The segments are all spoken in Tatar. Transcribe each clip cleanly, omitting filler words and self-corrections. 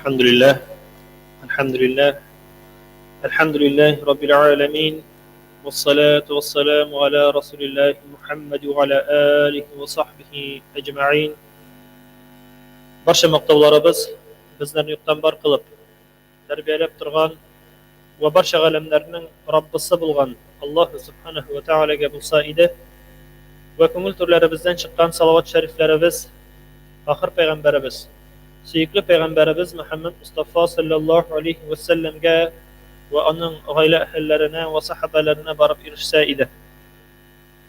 Elhamdülillah, elhamdülillah, elhamdülillahi Rabbil alemin, ve salatu ve selamu ala Resulillahi Muhammed ve ala alihi ve sahbihi ecma'in. Barcha maqtovlarimiz bizlarni yo'qdan bor qilib, tarbiyalab turgan va barcha alamlarning Robbisi bo'lgan Alloh subhanahu va taolaga bo'lsa edi va ko'ngil turlarimizdan chiqqan salovat shariflarimiz oxir payg'ambarimiz suyukli payg'ambarimiz Muhammad Mustafa sallallohu alayhi va sallamga va uning oila ahillarına va sahabalarına borib erishsa edi.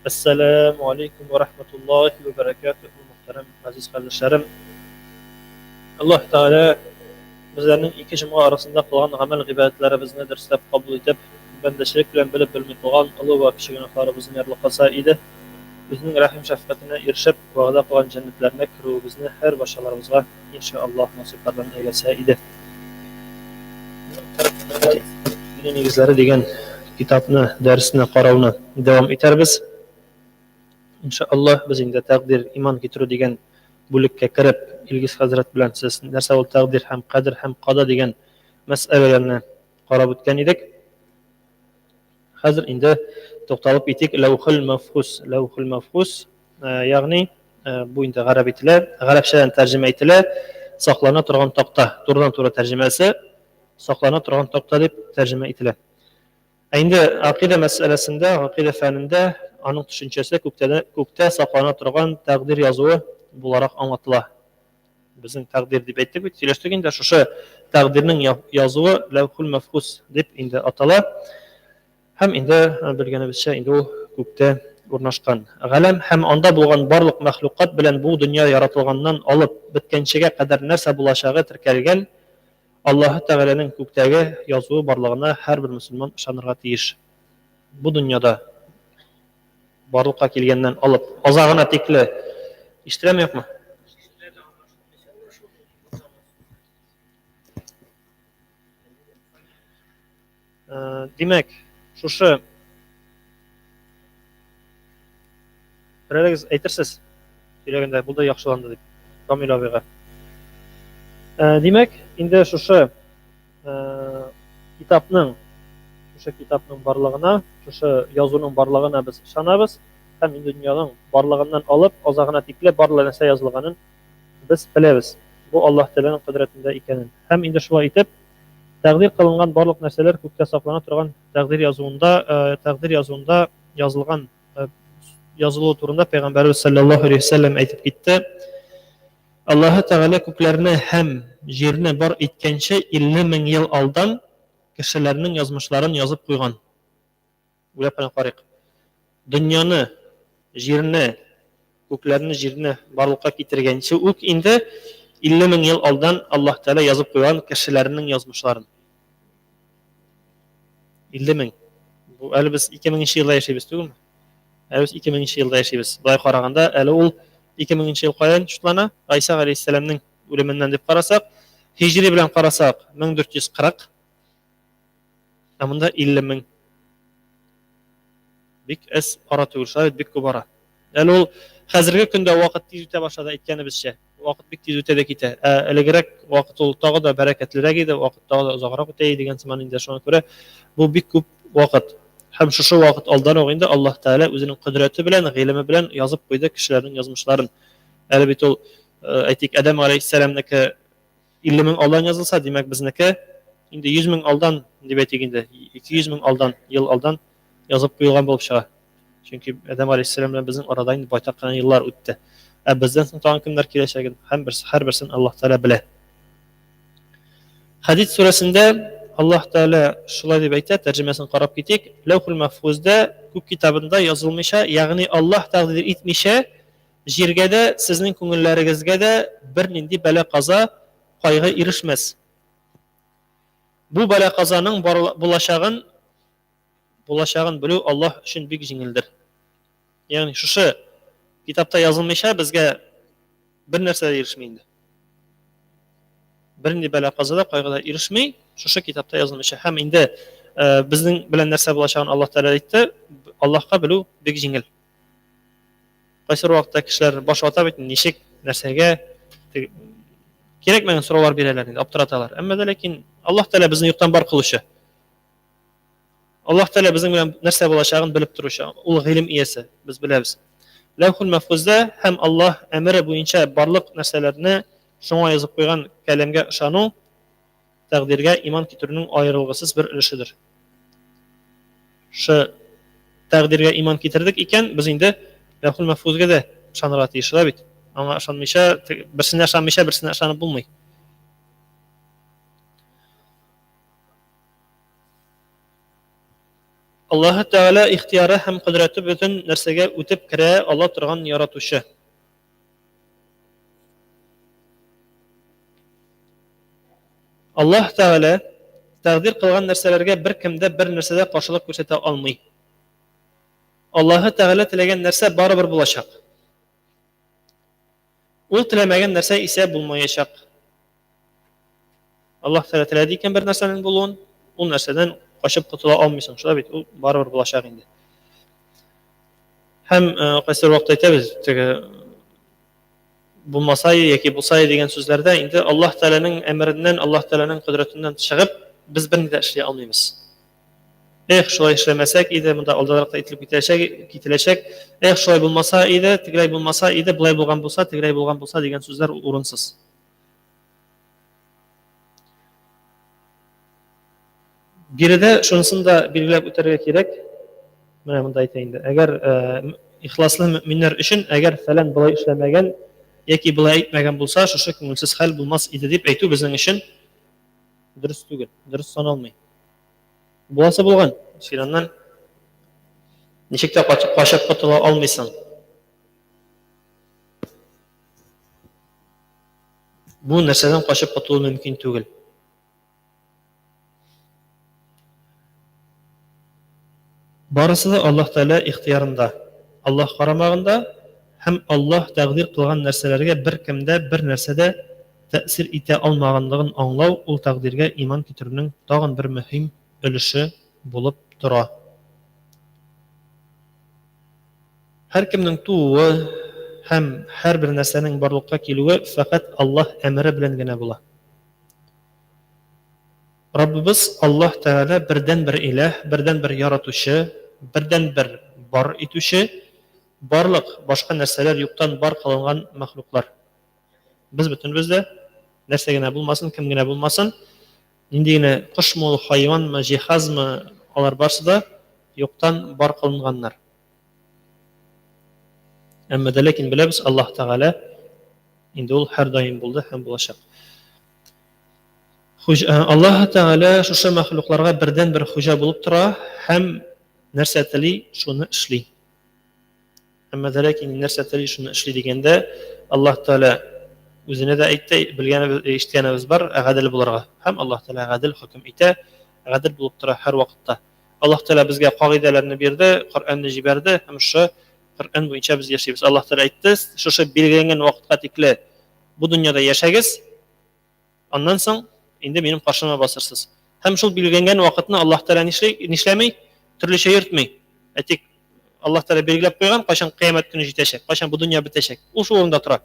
Assalomu alaykum va rahmatullohi va barakatuh. Muhtaram aziz qarindoshlarim, Alloh taolo bizlarning ikki juma orasida qilgan amal ibodatlarimizni darslab qabul etib, bandachilik bilan bilib bilmay qolgan ulug' va kichik gunohlarimizni yarli qilsa edi. Bizning rahim shafqatine erishib, va'da qilgan jannatlarga kiruvimizni har boshqalarimizga inshaalloh nasiblardan eylasa edi. Negizlari degan kitobni darsni qarovni davom etarmiz. Inshaalloh biz endi taqdir, iymon keltiruv degan bo'likka kirib, Ilgis Hazrat bilan siz narsa ul taqdir ham qadr ham qado degan masalalarni qarab o'tgan edik. Hozir endi to'xtalib etik lavhul mahfuz, ya'ni bu endi g'arab etilar, g'arabchadan tarjima etilar, saqlana turgan taqta, to'g'ridan to'g'ri tarjimasi saqlana turgan taqta deb tarjima etilar. Endi aqida masalasida, aqida fanida uning tushunchasi ko'kda saqlana turgan taqdir yozuvi bo'laroq anlatıla. Bizning taqdir deb aytdik, kelishtirganda shu taqdirning yozuvi lavhul mahfuz deb endi atala. Ham endi bilganimizcha endi u ko'kda o'rnashgan. G'alam ham onda bo'lgan barliq mahluqot bilan bu dunyo yaratilgandan olib bitganchaga qadar narsa bo'lashig'i tirkalgan Alloh taolaning ko'kdagi yozuvi borlig'ini har bir musulmon ishonirga tegish. Bu dunyoda borliqqa kelgandan olib ozog'ina tekli ishtiram yo'qmi? Demak, shu biraligiz aytirsiz. Kelganda bu da yaxshilandi deb. Kamil abiga. Demak, endi shu kitobning borlig'ini, shu yozuvining borlig'ini biz ishonamiz. Ham dunyoning borlig'idan olib ozog'ina tekli barliq narsa yozilganini biz bilamiz. Bu Alloh taolaning qudratida ekanini. Ham endi shulay etib taqdir qilingan barliq narsalar ko'kda saqlanib turgan taqdir yozuvunda yozilgan yoziluv turida payg'ambarimiz sallallohu alayhi vasallam aytib ketdi. Alloh taolo ko'klarni ham yerni bor etgancha 50 ming yil oldin kishilarning yozmishlarini yozib qo'ygan. Ular bilan qarayq. Dunyoni, yerni, ko'klarni, yerni borliqqa keltirgancha u endi 50 ming yil oldin Alloh taolo yozib qo'ygan kishilarning yozmishlarini. 50 ming. Bu hali biz 2000-yilda yashaymiz, to'g'rimi? Biz 2000-yilda yashaymiz. Bunday qaraganda, hali u 2000-yil qo'yan shutlana Aysa alayhisalomning o'limidan deb qarasak, hijriy bilan qarasak 1440. Amunda 50 ming. Bik es ara tug'ishadi, bik ko'bara. Hali u hozirgi kunda vaqt tez o'ta boshladi aytganimizcha. Vaqt bik tez o'tadi keta. Ilgariroq vaqt ul tog'ida barakatliroq edi, vaqt tog'ida uzoqroq o'taydi degan samaninda shuna ko'ra bu bik ko'p vaqt. Ham shu vaqt oldan o'g'inda Alloh taolo o'zining qudrati bilan, ilmi bilan yozib qo'ydi kishilarning yozmishlarini. Albatta ul aytik Adam alayhisalomniki 50 ming oldin yozilsa, demak bizniki endi 100 ming oldin deb aytganda 200 ming oldin yil oldin yozib qo'yilgan bo'lib chiqadi. Chunki Adam alayhisalom bilan bizning orada endi boytaqana yillar o'tdi. Bizdan so'ng kimlar kelishagini har birisini Alloh taolo biladi. Hadis surasida Alloh taolo shulay deb aytadi, tarjimasini qarab ketik. Lavhul mahfuzda ko'k kitobida yozilmisha, ya'ni Alloh taqdir etmisha, yergada sizning ko'ngillaringizga bir nindi bala qazo qayg'u erishmas. Bu bala qazoning bo'lashag'in biluv Alloh uchun bek yengildir. Ya'ni shu kitobda yozilmisha bizga bir narsa erishmaydi. Birinchi bala qazoda qayg'uda erishmay, shu kitobda yozilmisha ham endi bizning bilan narsa bo'lashag'ini Alloh taolo aytdi. Allohga biluv bek yengil. Qaysi vaqtda kishilar bosh otab nishik narsaga кирәкмәгән сораулар бирәләр инде, аптыраталар. Әмма дә ләкин Аллаһ Тәгалә безне юктан бар кылучы. Аллаһ Тәгалә безнең белән нәрсә булачагын белеп торучы. Ул гыйлем иясе, без беләбез. Ләүхул Мәхфузда һәм Аллаһ әмере буенча барлык нәрсәләрне шуңа язып куйган каләмгә ышану тәкъдиргә иман китерүнең аерылгысыз бер өлешедер. Шы тәкъдиргә иман китердек икән, без инде Ләүхул Мәхфузга да ышанырга тиеш бит. Аңа ышанмыйча, берсенә ышанмыйча, берсенә ышанып булмый. Аллаһ Тәгалә ихтияры һәм кудрәте бөтен нәрсәгә үтеп керә ала торган яратучы. Аллаһ Тәгалә тәкъдир кылган нәрсәләргә бер кемдә бер нәрсәдә каршылык күрсәтә алмый. Аллаһ Тәгалә теләгән нәрсә барыбер булачак. Ул теләмәгән нәрсә исә булмаячак. Аллаһ Тәгалә теләде икән бер нәрсәнең булуын, ул нәрсәдән качып котыла алмыйсың, шулай бит, ул барыбер булачак инде. Һәм кайсы вакытта әйтәбез, теге булмаса яки булса дигән сүзләрдә инде Аллаһ Тәгаләнең әмреннән, Аллаһ Тәгаләнең кудрәтеннән чыгып, без берни дә эшли алмыйбыз. Шулай эшләмәсәк иде, монда алдарак та ителеп кителәчәк. Шулай булмаса иде, тегеләй булмаса иде, булай булган булса, тегеләй булган булса дигән сүзләр урынсыз. Биредә шунысын да билгеләп үтәргә кирәк. Менә монда әйтә инде. Әгәр ихласлы мөэминнәр өчен, әгәр фәлән булай эшләмәгән яки булай әйтмәгән булса, шушы күңелсез хәл булмас иде дип әйтү безнең өчен дөрес түгел, дөрес саналмый. Буласы булган, син аннан ничек тә качып котыла алмыйсың. Бу нәрсәдән качып котылу мөмкин түгел. Барысы да Аллаһ Тәгалә ихтиярында, Аллаһ карамагында һәм Аллаһ тәкъдир кылган нәрсәләргә бер кемдә бер нәрсәдә тәэсир итә алмаганлыгын аңлау ул тәкъдиргә иман китерүнең тагын бер мөһим өлеше булып тора. Һәр кемнең тууы һәм һәрбер нәрсәнең барлыкка килүе фақат Аллаһ әмере белән генә була. Раббыбыз Аллаһ Тәгалә бердән бер иләһ, бердән бер яратучы, бердән бер бар итүче, барлык башка нәрсәләр юктан бар кылынган мәхлуклар. Без бөтенбез дә нәрсә генә булмасын, кем генә булмасын, нинди генә кошмы, хайванмы, җиһазмы, алар барсы да юктан бар кылынганнар. Әмма дә ләкин беләбез, Аллаһ Тәгалә инде ул һәр даим булды һәм булачак. Аллаһ Тәгалә шушы мәхлукларга бердән бер хуҗа булып тора һәм нәрсә тели, шуны эшли. Әмма дә ләкин нәрсә тели, шуны эшли дигәндә, Аллаһ Тәгалә үзенә дә әйтте, белгәнебез, ишеткәнебез бар, гадел булырга. Һәм Аллаһ Тәгалә гадел хөкем итә, гадел булып тора һәр вакытта. Аллаһ Тәгалә безгә кагыйдәләрне бирде, Коръәнне җибәрде һәм шы Коръән буенча без яшибез. Аллаһ Тәгалә әйтте, шушы билгеләнгән вакытка тикле бу дөньяда яшәгез, аннан соң инде минем каршыма басырсыз. Һәм шул билгеләнгән вакытны Аллаһ Тәгалә нишләмәй, төрлечә йөртмәй. Әйтик, Аллаһ Тәгалә билгеләп куйган, кайчан кыямәт көне җитәчәк, кайчан бу дөнья бетәчәк. Ул шул урында тора.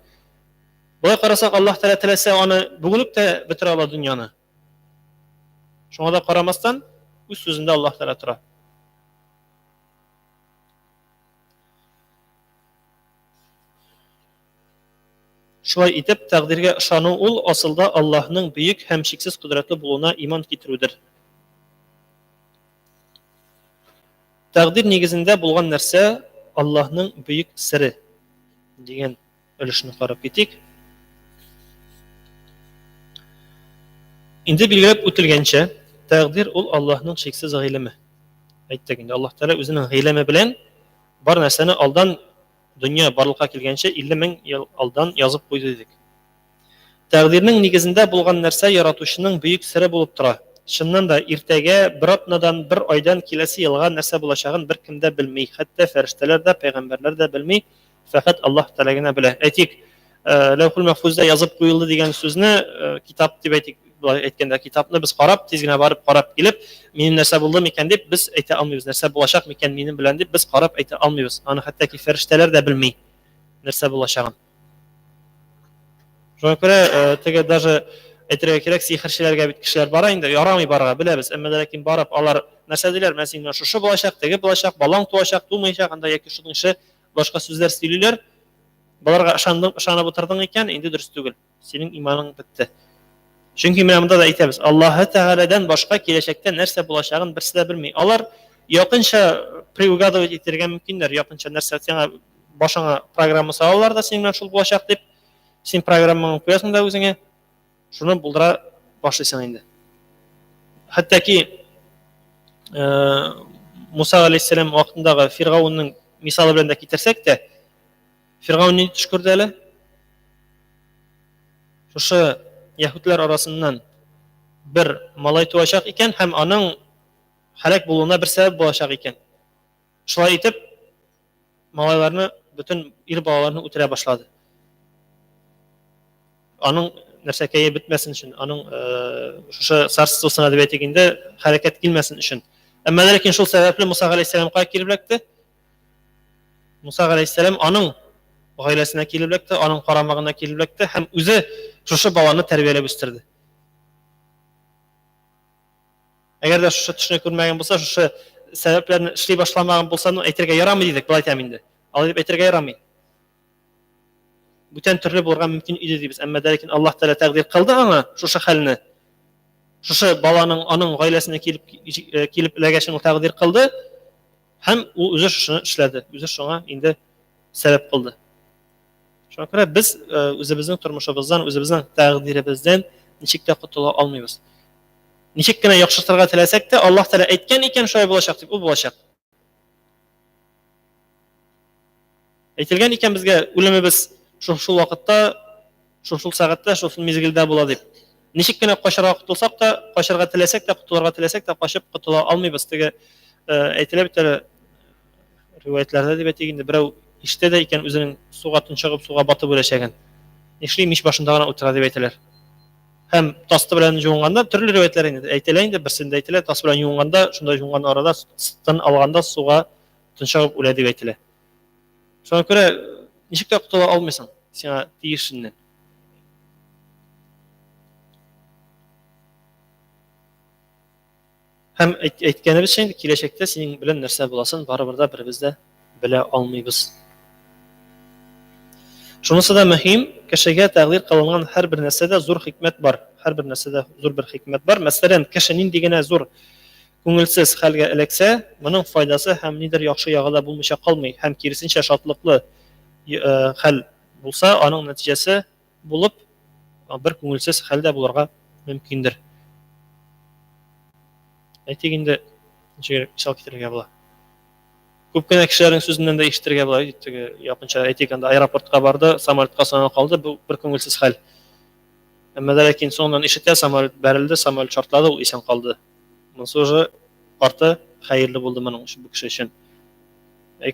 Болай карасак, Аллаһ Тәгалә теләсә аны бүгенеп тә бетерә ала дөньяны. Шуңа да карамастан, үз сүзендә Аллаһ Тәгалә тора. Шулай итеп, тәкъдиргә ышану ул асылда Аллаһның бөек һәм шиксез кудрәтле булуына иман китерүдер. Тәкъдир нигезендә булган нәрсә Аллаһның бөек сире дигән өлешне карап китик. Инде билгеләп үтелгәнчә, тәкъдир ул Аллаһның шиксез гыйлеме. Әйттек инде, Аллаһ Тәгалә үзенең гыйлеме белән бар нәрсәне алдан дөнья барлыкка килгәнчә 50 мең ел алдан язып куйды дидек. Тәкъдирнең нигезендә булган нәрсә яратучының бөек сире булып тора. Чыннан да иртәгә бер атнадан, бер айдан киләсе елга нәрсә булачагын бер кем дә белми, хәтта фәрештәләр дә, пәйгамбәрләр дә белми, фақат Аллаһ Тәгалә генә белә. Әйтик, Ләүхул Мәхфузда язып куелды дигән сүзне китап дип әйтик, әйткәндә китапны без карап, тиз генә барып карап килеп, минем нәрсә булды микән дип без әйтә алмыйбыз, нәрсә булачак микән минем белән дип без карап әйтә алмыйбыз. Аны хәтта ки фәрештәләр дә белми нәрсә булачагын. Шуңа күрә теге даже әйтергә кирәк, сихерчеләргә бит кешеләр бара инде, ярамый барырга беләбез. Әмма ләкин барып алар нәрсә диләр? Мен синең шушы булачак, теге булачак, балаң туачак, тумаячак, анда яки шуның ише башка сүзләр сөйлиләр. Баларга ышанып утырдың икән, инде дөрес түгел. Синең иманың бетте. Чөнки менә монда да әйтәбез, Аллаһ Тәгаләдән башка киләчәктә нәрсә булачагын берсе дә белми. Алар якынча приугадывать итәргә мөмкиннәр, якынча нәрсә сиңа башыңа программа салалар да синең белән шул булачак дип, син программаны куясың да үзеңә, шуны булдыра башлыйсың инде. Хәтта Муса алейһиссалам вакытындагы Фиргауның мисалы белән дә китерсәк тә, Фиргаун ни төш күрде әле? Шушы яһүдләр арасыннан бер малай туачак икән һәм аның һәлак булуына бер сәбәп булачак икән. Шулай итеп, малайларны, бөтен ир балаларны үтерә башлады. Аның нәрсәкәе бетмәсен өчен, аның шушы царствосына дип әйтгәндә хәрәкәт килмәсен өчен. Әмма ләкин шул сәбәпле Муса алейһиссаламга килеп эләкте. Муса алейһиссалам аның гаиләсенә килеп эләкте, аның карамагына килеп эләкте һәм үзе шушы баланы тәрбияләп үстерде. Әгәр дә шушы төшне күрмәгән булса, шушы сәбәпләрне эшли башламаган булса, әйтергә ярамый дидек, былай әйтәм инде. Алай дип әйтергә ярамый. Бүтән төрле булырга мөмкин иде дибез. Әмма ләкин Аллаһ Тәгалә тәкъдир кылды аңа шушы хәлне. Шушы баланың аның гаиләсенә килеп эләгәшен тәкъдир кылды һәм ул үзе шуны эшләде. Үзе шуңа инде сәбәп кылды. Шуңа күрә без үзебезнең тормышыбыздан, үзебезнең тәкъдиребездән ничек тә котыла алмыйбыз. Ничек кенә яхшыртырга теләсәк тә, Аллаһ Тәгалә әйткән икән шулай булачак дип, ул булачак. Әйтелгән икән безгә үлемебез шул вакытта, шул сәгатьтә, шул мизгелдә була дип. Ничек кенә качарга котылсак та, качарга теләсәк тә, котылырга теләсәк тә, качып котыла алмыйбыз. Теге әйтелә бит әле риваятләрдә дип әйтгәндә, берәү ишетә дә икән үзенең суга тончыгып, суга батып үләчәген. Нишле мич башында гына утыра дип әйтәләр. Һәм тасты белән җуынганда төрле риваятлар инде әйтелә инде, берсендә әйтелә, тас белән җуынганда, шунда җуынган арада тын алганда суга тончыгып үлә дип әйтелә. Шуңа күрә ничек тә котыла алмыйсың сиңа тиешеннән. Һәм әйткәнебезчә инде киләчәктә синең белән нәрсә буласын барыбер да беребез дә белә алмыйбыз. Шунысы да мөһим, кешегә тәкъдир кылынган һәрбер нәрсәдә зур хикмәт бар. Һәрбер нәрсәдә зур бер хикмәт бар. Мәсәлән, кеше нинди генә зур күңелсез хәлгә эләксә, моның файдасы һәм нидер яхшы ягы да булмыйча калмый. Һәм киресенчә шатлыклы хәл булса, аның нәтиҗәсе булып бер күңелсез хәлдә булырга мөмкиндер. Әйтик инде, ничек мисал китерергә була. Күп кенә кешеләрнең сүзеннән дә ишетергә була. Теге якынча әйтик анда аэропортка барды, самолетка санап калды, бу бер күңелсез хәл. Әмма ләкин соңыннан ишетә, самолет бәрелде, самолет шартлады, ул исән калды. Монысы уже арты хәерле булды моның өчен, бу кеше өчен.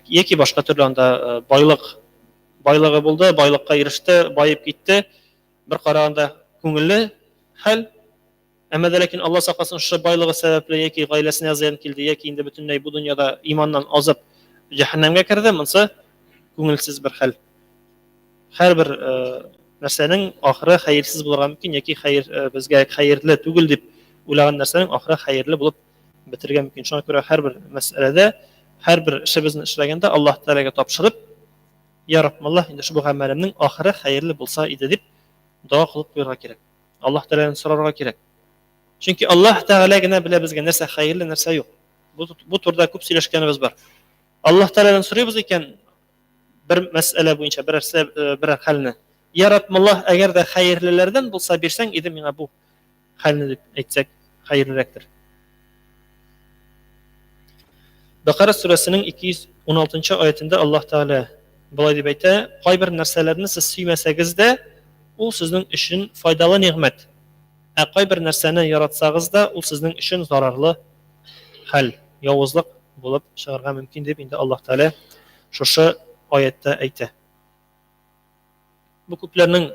Яки башка төрле анда байлыгы булды, байлыкка иреште, байып китте. Бер караганда күңелле хәл. Әмма ләкин Алла сакласын, шушы байлыгы сәбәпле яки гаиләсенә зыян килде, яки инде бөтенләй бу дөньяда иманнан азып җәһәннәмгә керде, монысы күңелсез бер хәл. Һәрбер нәрсәнең ахыры хәерсез булырга мөмкин, яки безгә хәерле түгел дип уйлаган нәрсәнең ахыры хәерле булып бетергә мөмкин. Шуңа күрә һәрбер мәсьәләдә, һәрбер эшебезне эшләгәндә Аллаһ Тәгаләгә тапшырып, я Рабб, Аллаһ, инде шу гамәлемнең ахыры хәерле булса иде дип дуа кылып куярга кирәк. Аллаһ Тәгаләдән сорарга кирәк. Чөнки Аллаһ Тәгалә генә белә безгә нәрсә хәерле, нәрсә юк. Бу турыда күп сөйләшкәнебез бар. Аллаһ Тәгаләдән сорыйбыз икән бер мәсьәлә буенча бер хәлне. Я Рабб, Аллаһ, әгәр дә хәерлеләрдән булса бирсәң иде миңа бу хәлне дип әйтсәк хәерлерәктер. Бакара сүрәсенең 216-нчы аятында Аллаһ Тәгалә булай дип әйтә: "Кайбер нәрсәләрне сез сөймәсәгез дә, ул сезнең өчен файдалы нигъмәт. Ә кайбер нәрсәне яратсагыз да, ул сезнең өчен зарарлы хәл, явызлык булып чыгарга мөмкин" дип инде Аллаһ Тәгалә шушы аятта әйтә. Бу күпләрнең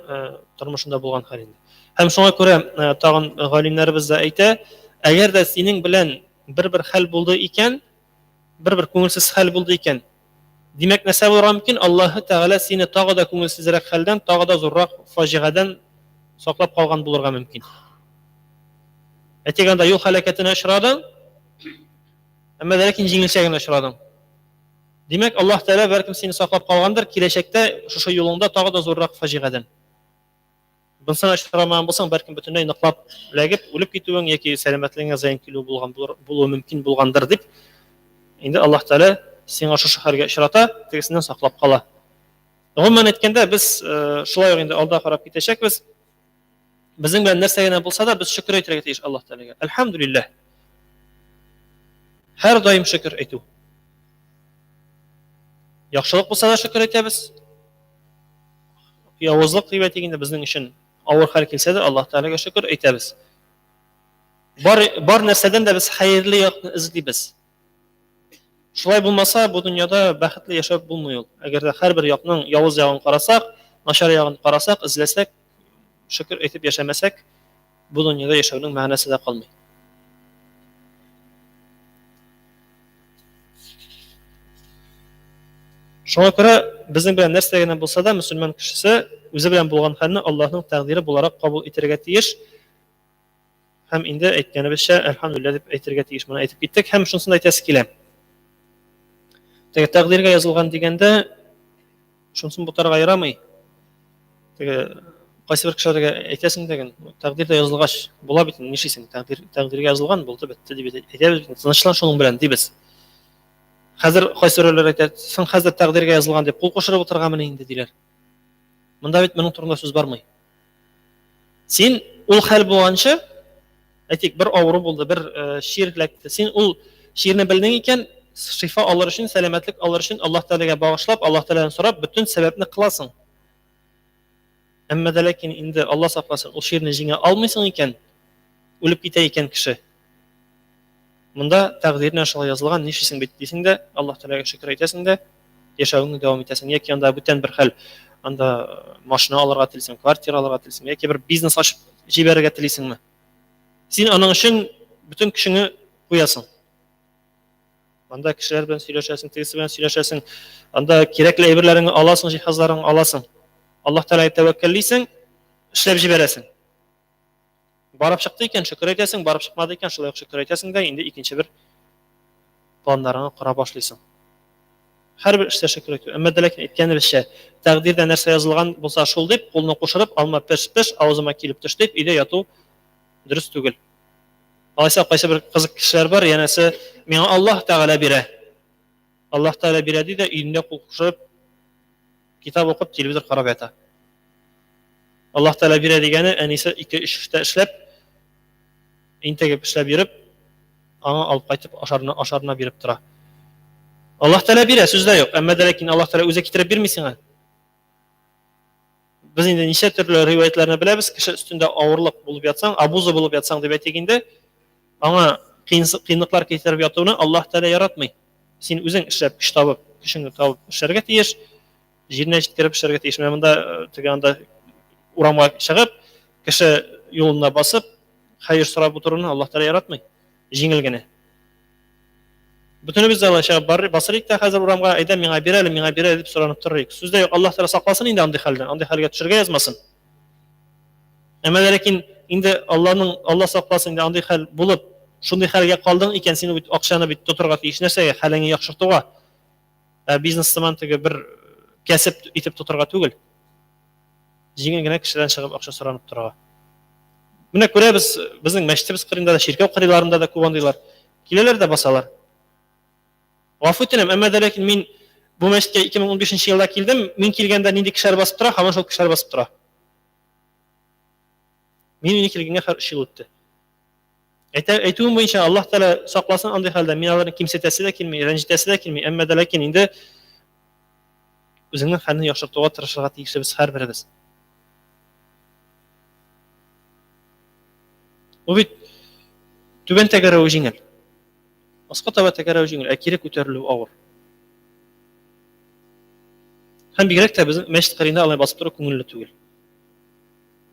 тормышында булган хәл инде. Һәм шуңа күрә тагын галимнәребез дә әйтә, әгәр дә синең белән бер хәл булды икән, бер күңелсез хәл булды икән, Димәк, нәрсә булырга мөмкин? Аллаһы Тәгалә сине тагы да күңелсезрәк хәлдән, тагы да зуррак фаҗигадан саклап калган булырга мөмкин. Әйтгәндә юл һәлакәтенә очрадың, әмма ләкин җиңелчә генә очрадың. Димәк, Аллаһ Тәгалә бәлкем сине саклап калгандыр, киләчәктә шушы юлыңда тагы да зуррак фаҗигадан. Бунсына очрамаган булсаң, бәлкем бөтенләй ныклап ләгеп, үлеп китүең яки сәламәтлегеңә зыян килү булуы мөмкин булгандыр дип, инде Аллаһ Тәгалә сиңа шушы хәлгә очрата, тегесеннән саклап кала. Гомумән әйткәндә, без шулай ук инде алда карап китәчәкбез. Безнең белән нәрсә генә булса да, без шөкер әйтергә тиеш Аллаһ Тәгаләгә. Әлхәмдүлиллаһ. Һәр даим шөкер әйтү. Яхшылык булса да шөкер әйтәбез. Явызлык дип әйтгәндә безнең өчен авыр хәл килсә дә Аллаһ Тәгаләгә шөкер әйтәбез. Бар нәрсәдән дә без хәерле якны эзлибез. Шулай булмаса, бу дөньяда бәхетле яшәп булмый ул. Әгәр дә һәрбер якның явыз ягын карасак, начар ягын карасак, эзләсәк, шөкер әйтеп яшәмәсәк, бу дөньяда яшәүнең мәгънәсе дә калмый. Шуңа күрә безнең белән нәрсә генә булса да, мөселман кешесе үзе белән булган хәлне Аллаһның тәкъдире буларак кабул итәргә тиеш. Һәм инде әйткәнебезчә, әлхәмдүлиллаһ дип әйтергә тиеш. Моны әйтеп киттек, һәм шунысын әйтәсе килә. Теге тәкъдиргә язылган дигәндә, шунысын бутарга ярамый. Теге кайсы бер кешеләргә әйтәсең дигән, тәкъдирдә язылгач, була бит, нишисең, тәкъдиргә язылган, булды, бетте дип әйтәбез бит. Тынычлан шуның белән дибез. Хәзер кайсы бирләр әйтә, "Син хәзер тәкъдиргә язылган" дип кул кушырып утырганмын инде диләр. Монда бит моның турында сүз бармый. Син ул хәл булганчы, әйтик, бер авыру булды, бер ширләкте. Син ул ширне белдең икән, шифа алыр өчен, сәламәтлек алыр өчен Аллаһ Тәгаләгә багышлап, Аллаһ Тәгаләдән сорап, бөтен сәбәпне кыласың. Әмма дә ләкин инде Аллаһ сакласын, ул ширне җиңә алмыйсың икән, үлеп китә икән кеше. Монда тәкъдирне шулай язылган, нишисең бит дисең дә, Аллаһ Тәгаләгә шөкер әйтәсең дә, яшәвеңне дәвам итәсең. Яки анда бүтән бер хәл, анда машина алырга телисең, квартира алырга телисең, яки бер бизнес ачып җибәрергә телисеңме? Син аның өчен бүтән көчеңне куясың. Анда кешеләр белән сөйләшәсең, тегесе белән сөйләшәсең, анда кирәкле әйберләреңне аласың, җиһазларыңны аласың. Аллаһ Тәгаләгә тәвәккәллисең, эшләп җибәрәсең. Барып чыкты икән, шөкер әйтәсең, барып чыкмады икән, шулай ук шөкер әйтәсең дә, инде икенче бер планнарыңны кыра башлыйсың. Һәрбер эштә шөкер әйтү. Әмма дә ләкин әйткәнебезчә, тәкъдирдә нәрсә язылган булса шул дип, кулны кушырып, алма пеш-пеш, авызыма килеп төш дип, өйдә яту дөрес түгел. Алайса кайсы бер кызык кешеләр бар, янәсе, миңа Аллаһ Тәгалә бирә. Аллаһ Тәгалә бирә ди дә, өендә кул кушырып, китап укып, телевизор карап ята. Аллаһ Тәгалә бирә дигәне, әнисе 2-3 эштә эшләп, интегеп эшләп йөреп, аңа алып кайтып ашарына биреп тора. Аллаһ Тәгалә бирә, сүздә юк, әмма дә ләкин Аллаһ Тәгалә үзе китереп бирми сиңа. Без инде ничә төрле риваятларны беләбез, кеше өстендә авырлык булып ятсаң, абуза булып ятсаң дип әйтгәндә, аңа кыйынлыклар китереп ятуны Аллаһ Тәгалә яратмый. Син үзең эшләп, көч табып, көчеңне табып эшләргә тиеш, җиренә җиткереп эшләргә тиеш. Менә монда тегәндә урамга чыгып, кеше юлына басып, хәер сорап утыруны Аллаһ Тәгалә яратмый. Җиңел генә. Бүтәнебез дә алайча басырык та хәзер урамга, әйдә миңа бирә дип соранып торыйк. Сүздә юк, Аллаһ Тәгалә сакласын инде андый хәлдән, андый хәлгә төшәргә язмасын. Әмма ләкин инде Аллаһ сакласын инде андый хәл булып, шундый хәлгә калдың икән, син бит акчаны бит тотырга тиеш нәрсәгә, хәлеңне яхшыртуга. Бизнесмен теге бер кәсеп итеп тотырга түгел. Җиңел генә кешедән чыгып акча соранып торга. Менә күрәбез, безнең мәчетебез кырында да, ширкәү кырыйларында да күп андыйлар. Киләләр дә басалар. Гафу итәм, әмма дә ләкин мин бу мәчеткә 2015 елда килдем, мин килгәндә нинди кешеләр басып тора, һаман шул кешеләр басып тора. Мин килгәнгә 3 ел үтте. Әйтүем буенча, Аллаһ Тәгалә сакласын андый хәлдә, мин аларны кимсетәсе дә килми, рәнҗетәсе дә килми, әмма дә ләкин инде үзеңнең хәлне яхшыртуга тырышырга тиешлебез һәрберебез. Ул бит түбән тәгәрәү җиңел. Аска таба тәгәрәү җиңел, ә кире күтәрелү авыр. Һәм бигрәк тә безнең мәчет кырыенда алай басып тору күңелле түгел.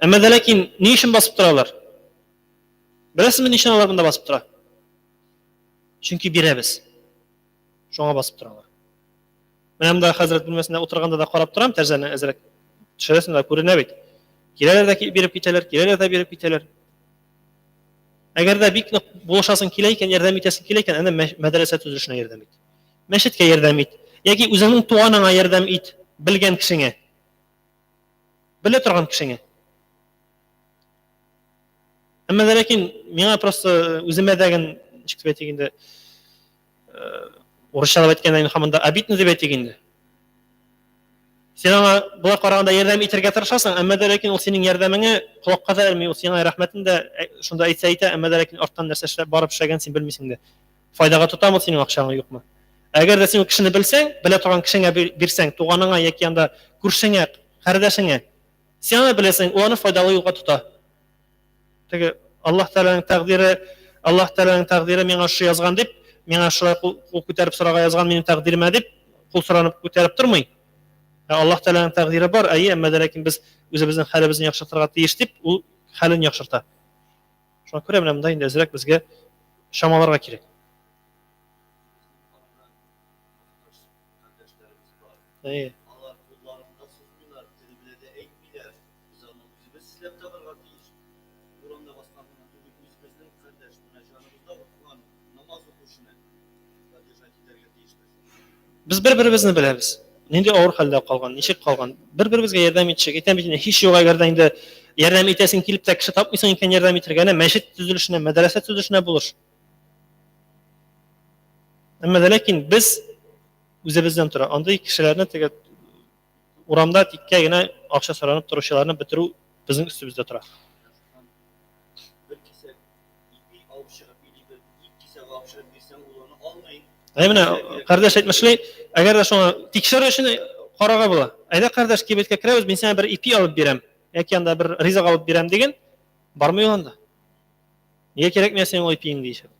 Әмма дә ләкин ни өчен басып торалар? Беләсезме, ни өчен алар монда басып тора? Чөнки бирәбез. Шуңа басып торалар. Мен мында хәзрәт бүлмәсендә утырганда да карап торам, тәрҗәне әзрәк төшерәсең дә күренә бит. Киләләр дә биреп китәләр, киләләр дә биреп китәләр. Әгәр дә бик нык булышасың килә икән, ярдәм итәсең килә икән, әнә мәдрәсә төзелешенә ярдәм ит. Мәчеткә ярдәм ит. Яки үзеңнең туганыңа ярдәм ит, белгән кешеңә. Белә торган кешеңә. Әмма ләкин миңа просто үземә дәген ничек дип әйтик инде, урысча дип әйткәндә һаман да обидно дип әйтик инде. Сен аңа болай караганда ярдәм итәргә тырышасың, әмма ләкин ул синең ярдәмеңә колакка да элми, ул сиңа рәхмәтен дә шунда әйтә, әмма ләкин арттан нәрсә эшләп барып эшләгән син белмисең дә. Файдага тотамы синең акчаңа юкмы? Әгәр дә син кешене белсәң, белә торган кешеңә бирсәң, туганыңа яки анда күршеңә, кардәшеңә, син аны беләсең, ул аны файдалы юлга тота. Теге Аллаһ Тәгаләнең тәкъдире миңа шу язган дип, миңа шулай кул күтәреп сорага язган минем тәкъдиремә дип, кул соранып күтәреп тормый. Аллаһ Тәгаләнең тәкъдире бар, әйе, әмма ләкин без үзебезнең хәлебезне яхшыртырга тиеш дип, ул хәлен яхшырта. Шуңа күрә менә монда инде әзрәк безгә шамаларга кирәк. Әйе. Алар кулларында сузмыйлар, телебиле де әйтмиләр. Без аны үзебез эшләп табарга тиеш. Урамда басканда үзебезнең кардәш мөнәҗәтебездә укыган намаз укучыны поддержать итәргә тиешбез. Без бер-беребезне беләбез. Нинди авыр хәлдә калган, ничек калган. Бер-беребезгә ярдәм итешек. Әйтәм бит, һич юк әгәр дә инде ярдәм итәсең килеп тә кеше тапмыйсың икән ярдәм итәргә, мәчет төзелешенә, мәдрәсә төзелешенә булыш. Әмма ләкин без үзебездән тора. Андый кешеләрне теге урамда тиккә генә акча соранып торучыларны бетерү безнең өстебездә тора. Bir kişi ipi alıp çıkıp bir kişi alıp çıkıp birsen ulanı almayın. Менә кардәш әйтмешли, әгәр дә шуңа тикшерү өчен карарга була. Әйдә кардәш кибеткә керәбез, мин сиңа бер ипи алып бирәм, яки анда бер ризык алып бирәм дигән, бармый ул анда. Нигә кирәк миңа синең ул ипиң дишә.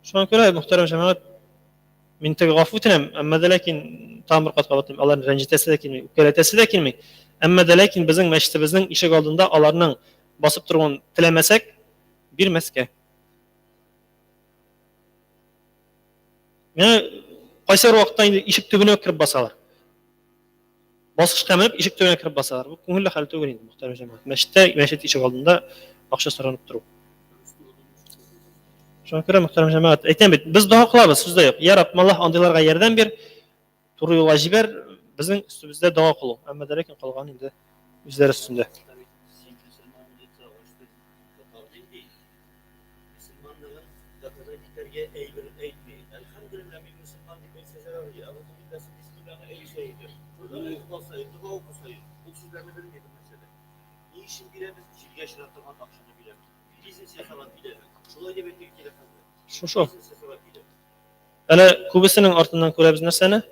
Шуңа күрә мөхтәрәм җәмәгать, мин теге гафу үтенәм, әмма ләкин тамыр катка батым, аларны рәнҗетәсе дә килми, үпкәләтәсе дә килми. Әмма ләкин безнең мәчетебезнең ишек алдында аларның басып торуын теләмәсәк, бирмәскә. Менә кайсы вакытта инде ишек төбенә кирип басалар. Баскычка менеп ишек төбенә кирип басалар. Бу күңелле хәл түгел инде, мөхтәрәм җәмәгать. Мәчет ишек алдында акча соранып тору. Шуңа күрә мөхтәрәм җәмәгать, әйтәм бит, без дуа кылабыз, сүз дә юк. Я Рабб, Аллаһ андыйларга ярдәм бир, туры юлга җибәр, безнең өстебездә дуа кылу. Әмма ләкин калган инде үзләре өстендә. Müslümanlığın dakada biterge eğberin eğitmeyin. Elhamdülillah bir Müslüman bir sezer ya. Ama bu billah Bismillah'ın eli şeyidir. Burada olsaydı, dua okusaydı. Bu sözlerini bilmedim mesela. İyi işin bilemiz, cilge şırattırman akşamı bilemiz. Bizim sesalat bilemiz. Şolay da betek telefonu. Шу. Bizim sesalat bilemiz. Әле күбесенең артыннан күрәбез нәрсәне?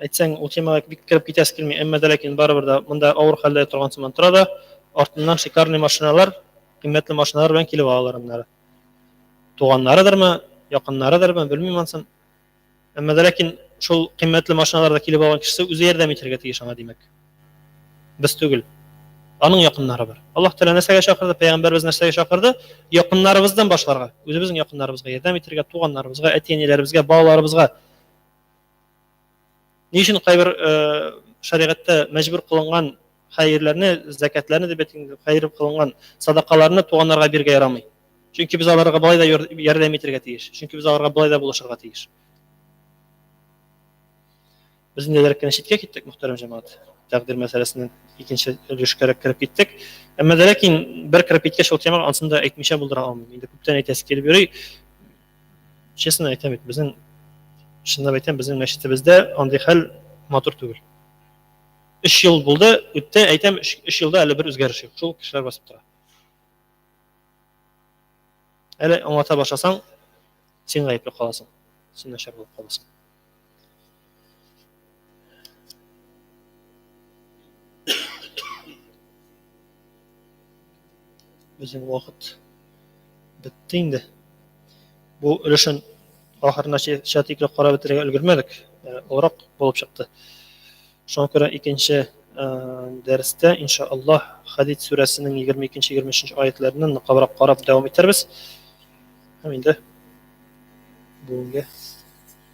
Әйтсәң, ул темага бик кирип китәсе килми, әмма ләкин барыбер да монда авыр хәлдә торган сыман тора да, артыннан шикарный машиналар, кыйммәтле машиналар белән килеп алалар монда. Туганнарыдырмы, якыннарыдырмы, белмим ансын. Әмма ләкин шул кыйммәтле машиналарда килеп алган кеше үзе ярдәм итәргә тиеш аңа димәк. Без түгел. Аның якыннары бар. Аллаһ Тәгалә нәрсәгә чакырды, пәйгамбәрбез нәрсәгә чакырды? Якыннарыбыздан башларга. Үзебезнең якыннарыбызга ярдәм итәргә, туганнарыбызга, әти-әниләребезгә, балаларыбызга. Ни өчен кайбер шәригатьтә мәҗбүр кылынган хәйрләрне, закатларны дип әйткәндә, хәйр кылынган садакаларны туганнарга биргә ярамый. Чөнки без аларга болай да ярдәм итәргә тиеш. Чөнки без аларга болай да булышырга тиеш. Без инде дәркән читкә киттек, мөхтәрәм җәмәгать. Тәкъдир мәсьәләсеннән икенче өлешкәрәк кирип киттек. Әмма ләкин бер кирип киткәч ул темага ансында әйтмичә булдыра алмыйм. Инде күптән әйтәсе килеп йөри. Честно әйтәм бит, безнең шунда әйтәм, безнең мәчетебездә андый хәл матур түгел. 3 ел булды, үтте, әйтәм 3 елда әле бер үзгәреш юк. Шул кешеләр басып тора. Әле аңлата башласаң, син гаепле каласың. Син начар булып каласың. Безнең вакыт бетте инде. Бу өлешен ахырына чатикле карап бетерергә өлгермәдек. Урак булып чыкты. Шуңа күрә икенче дәрестә иншааллаһ Хадид сүрәсенең 22-23 аятларынан ныклабрак карап дәвам итәрбез. Һәм инде бүгенге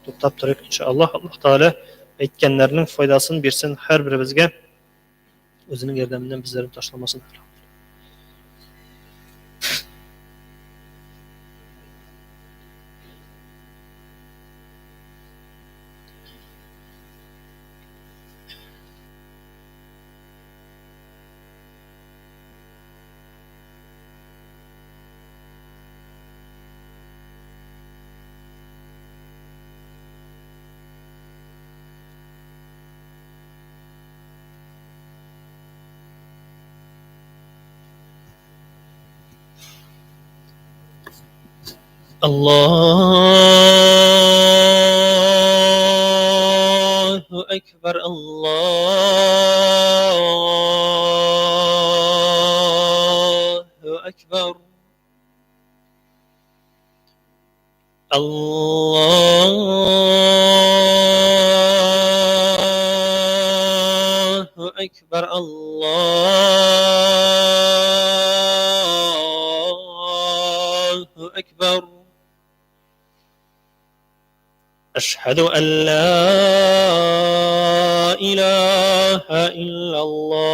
to'xtab turaylik inshaalloh. Alloh taolo aytganlarning foydasini bersin har birimizga, o'zining yordamidan bizlarni tashlamasin. الله أكبر. الله أكبر. الله أكبر. الله أكبر. أشهد أن لا إله إلا الله.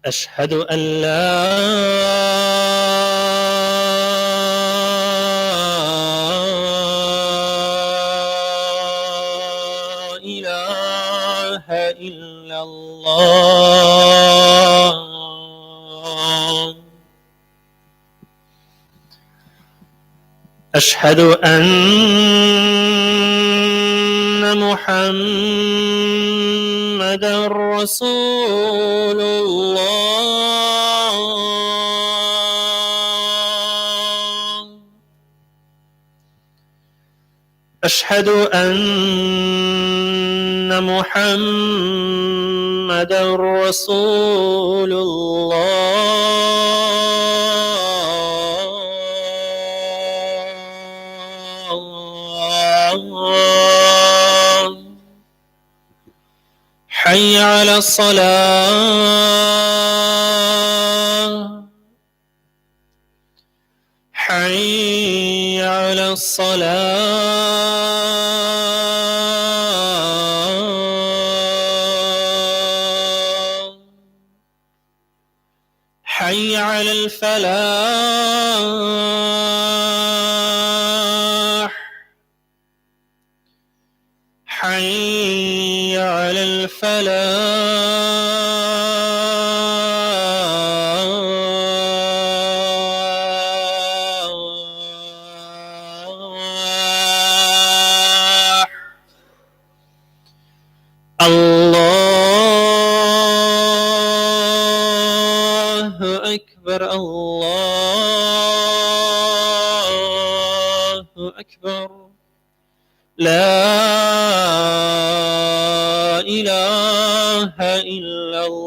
أشهد أن لا إله إلا الله. أشهد أن محمدا رسول الله. أشهد أن محمدا رسول الله. حي على الصلاة. حي على الصلاة. حي على الفلاح. حي على الفلاح. الله أكبر. الله أكبر. لا إله إلا الله.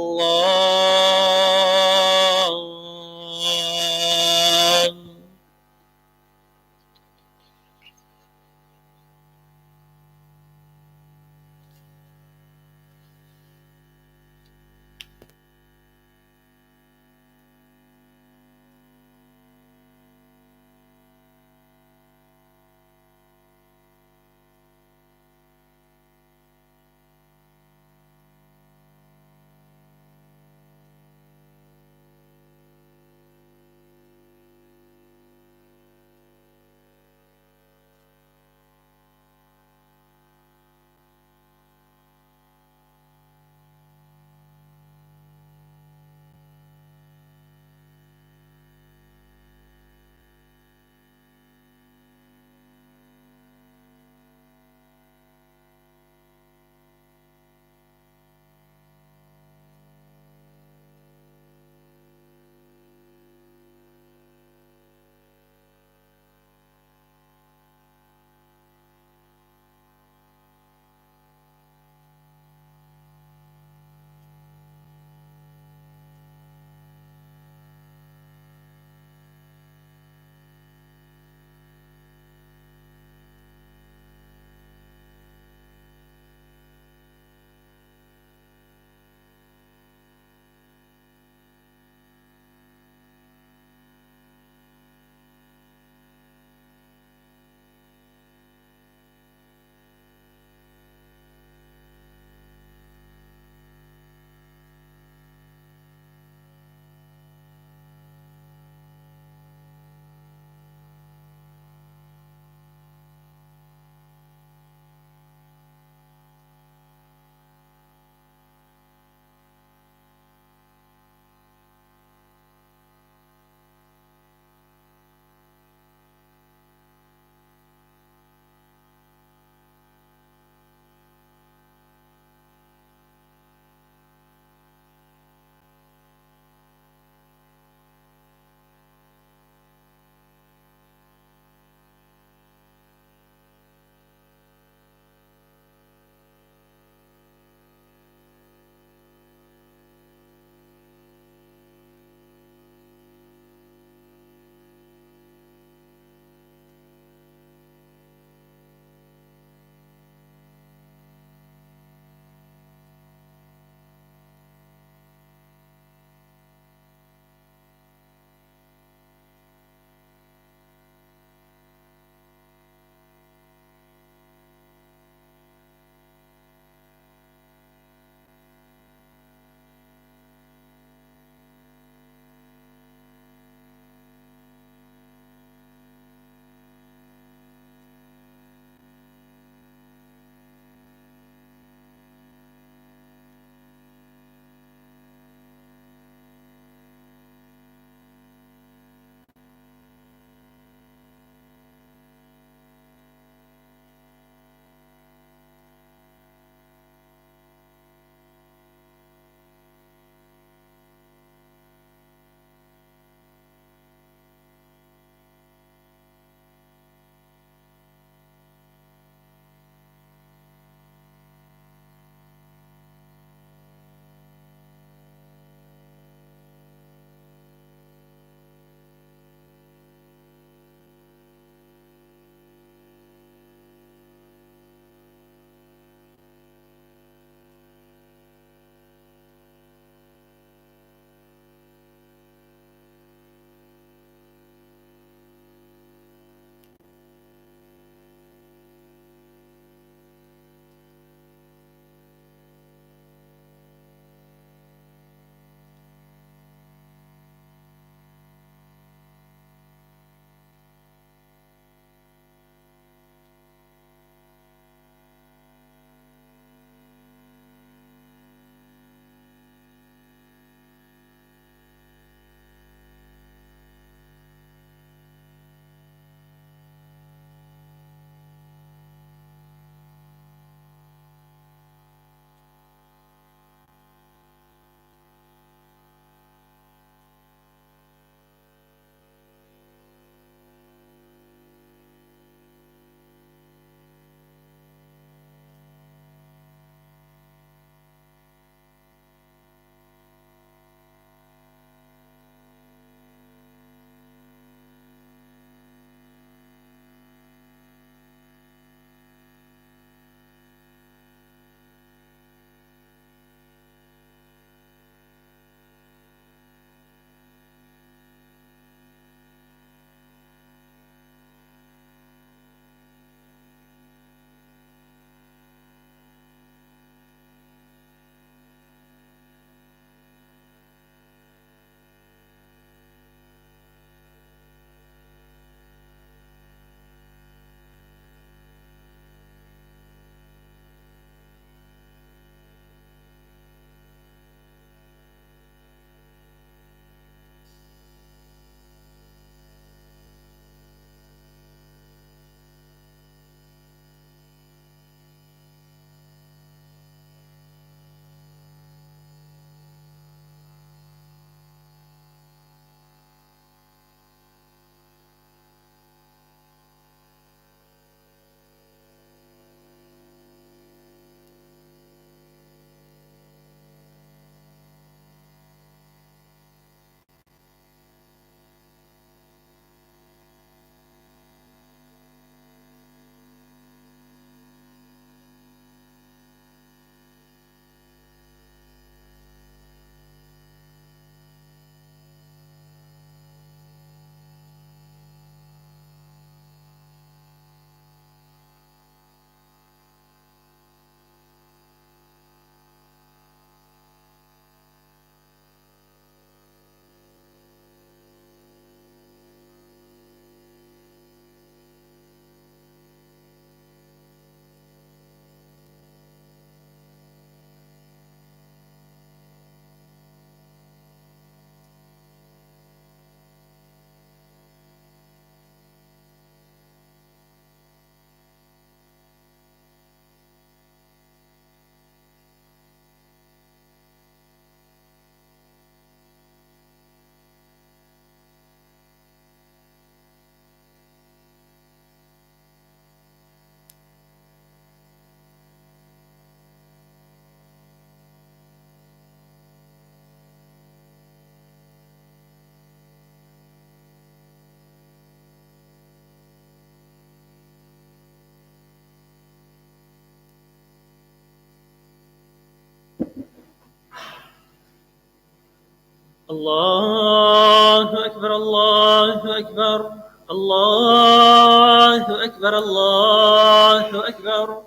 الله أكبر الله أكبر الله أكبر الله أكبر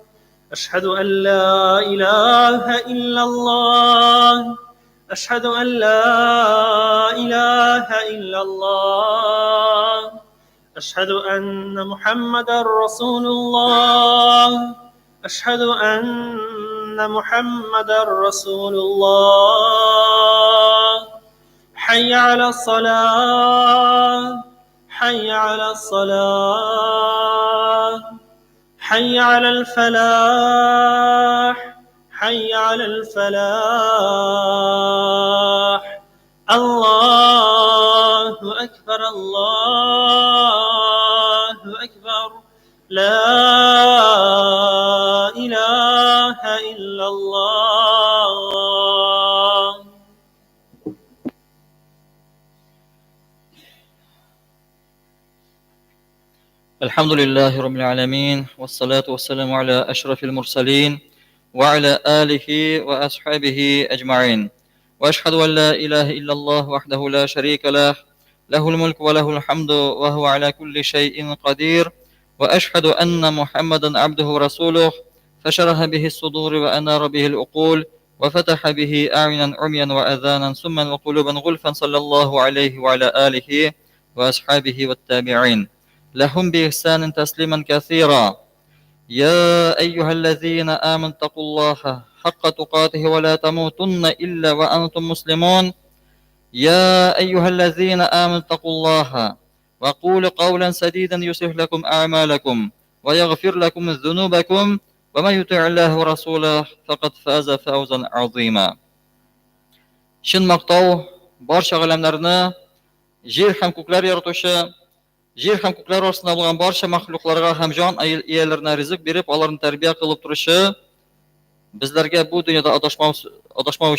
أشهد أن لا إله إلا الله أشهد أن لا إله إلا الله أشهد أن محمدا رسول الله أشهد أن محمدا رسول الله حي على الصلاة حي على الصلاة حي على الفلاح حي على الفلاح الله أكبر الله أكبر لا إله إلا الله. الحمد لله رب العالمين والصلاة والسلام على أشرف المرسلين وعلى آله وأصحابه أجمعين وأشهد أن لا إله إلا الله وحده لا شريك له له الملك وله الحمد وهو على كل شيء قدير وأشهد أن محمدا عبده ورسوله فشرح به الصدور وأنار به العقول وفتح به أعينا عميا وأذانا سما وقلوبا غلفا صلى الله عليه وعلى آله وأصحابه والتابعين لهم بإحسان تسليما كثيرا. يا أيها الذين آمنوا اتقوا الله حق تقاته ولا تموتن إلا وأنتم مسلمون. يا أيها الذين آمنوا اتقوا الله وقولوا قولا سديدا يصلح لكم أعمالكم ويغفر لكم ذنوبكم ومن يطع الله ورسوله فقد فاز فوزا عظيما. Shin maqtov barcha g'alamlarni yer ham ko'klar yaratuvchi, yer ham ko'klar orasida bo'lgan barcha maxluqlarga ham jon egalarına rizq berib, ularni tarbiya qilib turishi bizlarga bu dunyoda adashmas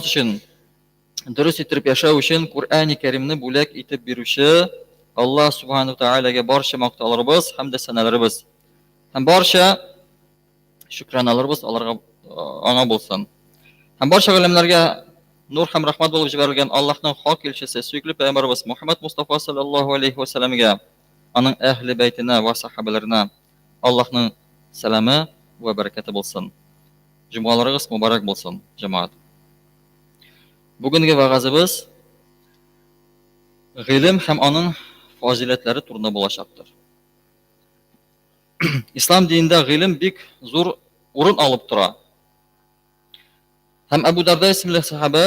uchun durust etib yashash uchun Qur'oni Karimni bo'lak etib beruvchi Alloh subhanahu va taolaga barcha maqtovlarimiz hamda sanalarimiz ham barcha shukronalarimiz ularga ona bo'lsin. Ham barcha olimlarga nur ham rahmat bo'lib yuborilgan Allohning haq elchisi suyukli payg'ambarimiz Muhammad Mustafa sallallohu alayhi vasallamga, uning ahli baytina va sahobalarına Allohning salami va barakati bo'lsin. Jumalaringiz muborak bo'lsin, jamoat. Bugungi va'zimiz ilm ham uning fazilatlari turida bo'lacaqdir. Islom dinida ilm bek zo'r o'rin olib turadi. Ham Abu Darda ismli sahaba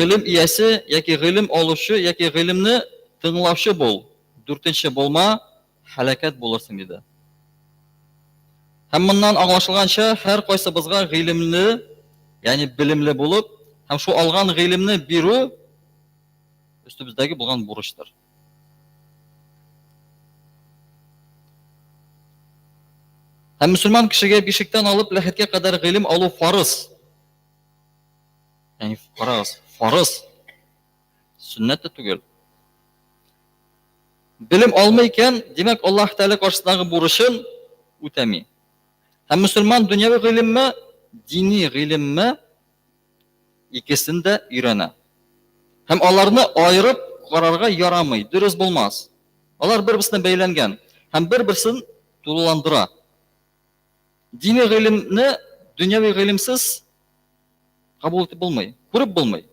ilm iyasi yoki ilm oluvchi yoki ilmni tinglovchi bo'l, durtinchi bo'lma, halokat bo'larsan dedi. Ham bundan anglashilgancha har qaysi bizga ilmli, ya'ni bilimli bo'lib, ham shu olgan ilmni beru üstimizdagi bo'lgan burchdir. Hem Müslüman kişiye beshikdan alıp lahadga qadar ilm oluv farz. Yani farz. Sünnet de tugul. Bilim olmayken demek Allah Teala karşısındaki buruşun utami. Hem Müslüman dünyevi ilim mi, dini ilim mi ikisini de öğrene. Hem onlarını ayırıp kararga yaramay, dürüst bulmaz. Onlar birbirine beylengen. Hem birbirine dolulandıra. Dini ilimni dünyevi ilimsiz kabul edip bulmay, kurup bulmay.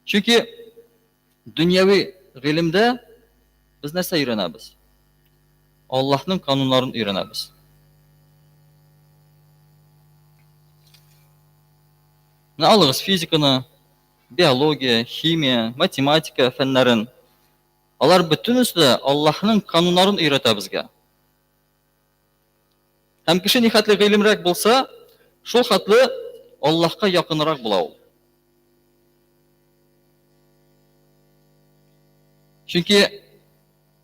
Çünkü dünyevi ilimde biz neyse öğrenemiz. Allah'ın kanunlarını öğrenemiz. Ne alırız fizikini, biyoloji, kimya, matematika fenlerin. Onlar bütün üstü Allah'ın kanunlarını öğretir bizge. Hem kişi nihatli ilimrak bulsa, şu hatlı Allah'a yakınırak bular. Çünkü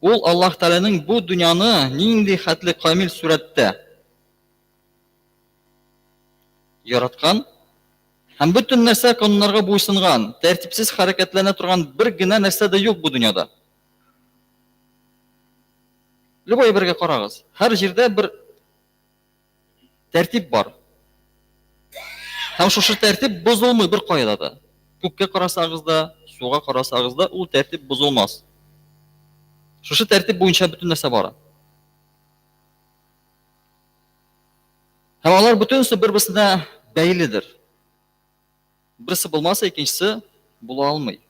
Allah Teala'nın bu dünyanı nindi hatli kamil surette yaratkan, hem bütün nerse kanunlarga boysungan, tertipsiz hareketlerine turgan bir gine nerse de yok bu dünyada. Любой birge qarağız. Her yerde bir tertip var. Һәм шушы тәртип бозылмый бер кайда да. Күккә карасагыз да, суга карасагыз да, ул тәртип бозылмас. Шушы тәртип буенча бөтен нәрсә бара. Һәм алар бөтенесе бер-берсенә бәйледер. Берсе булмаса, икенчесе була алмый.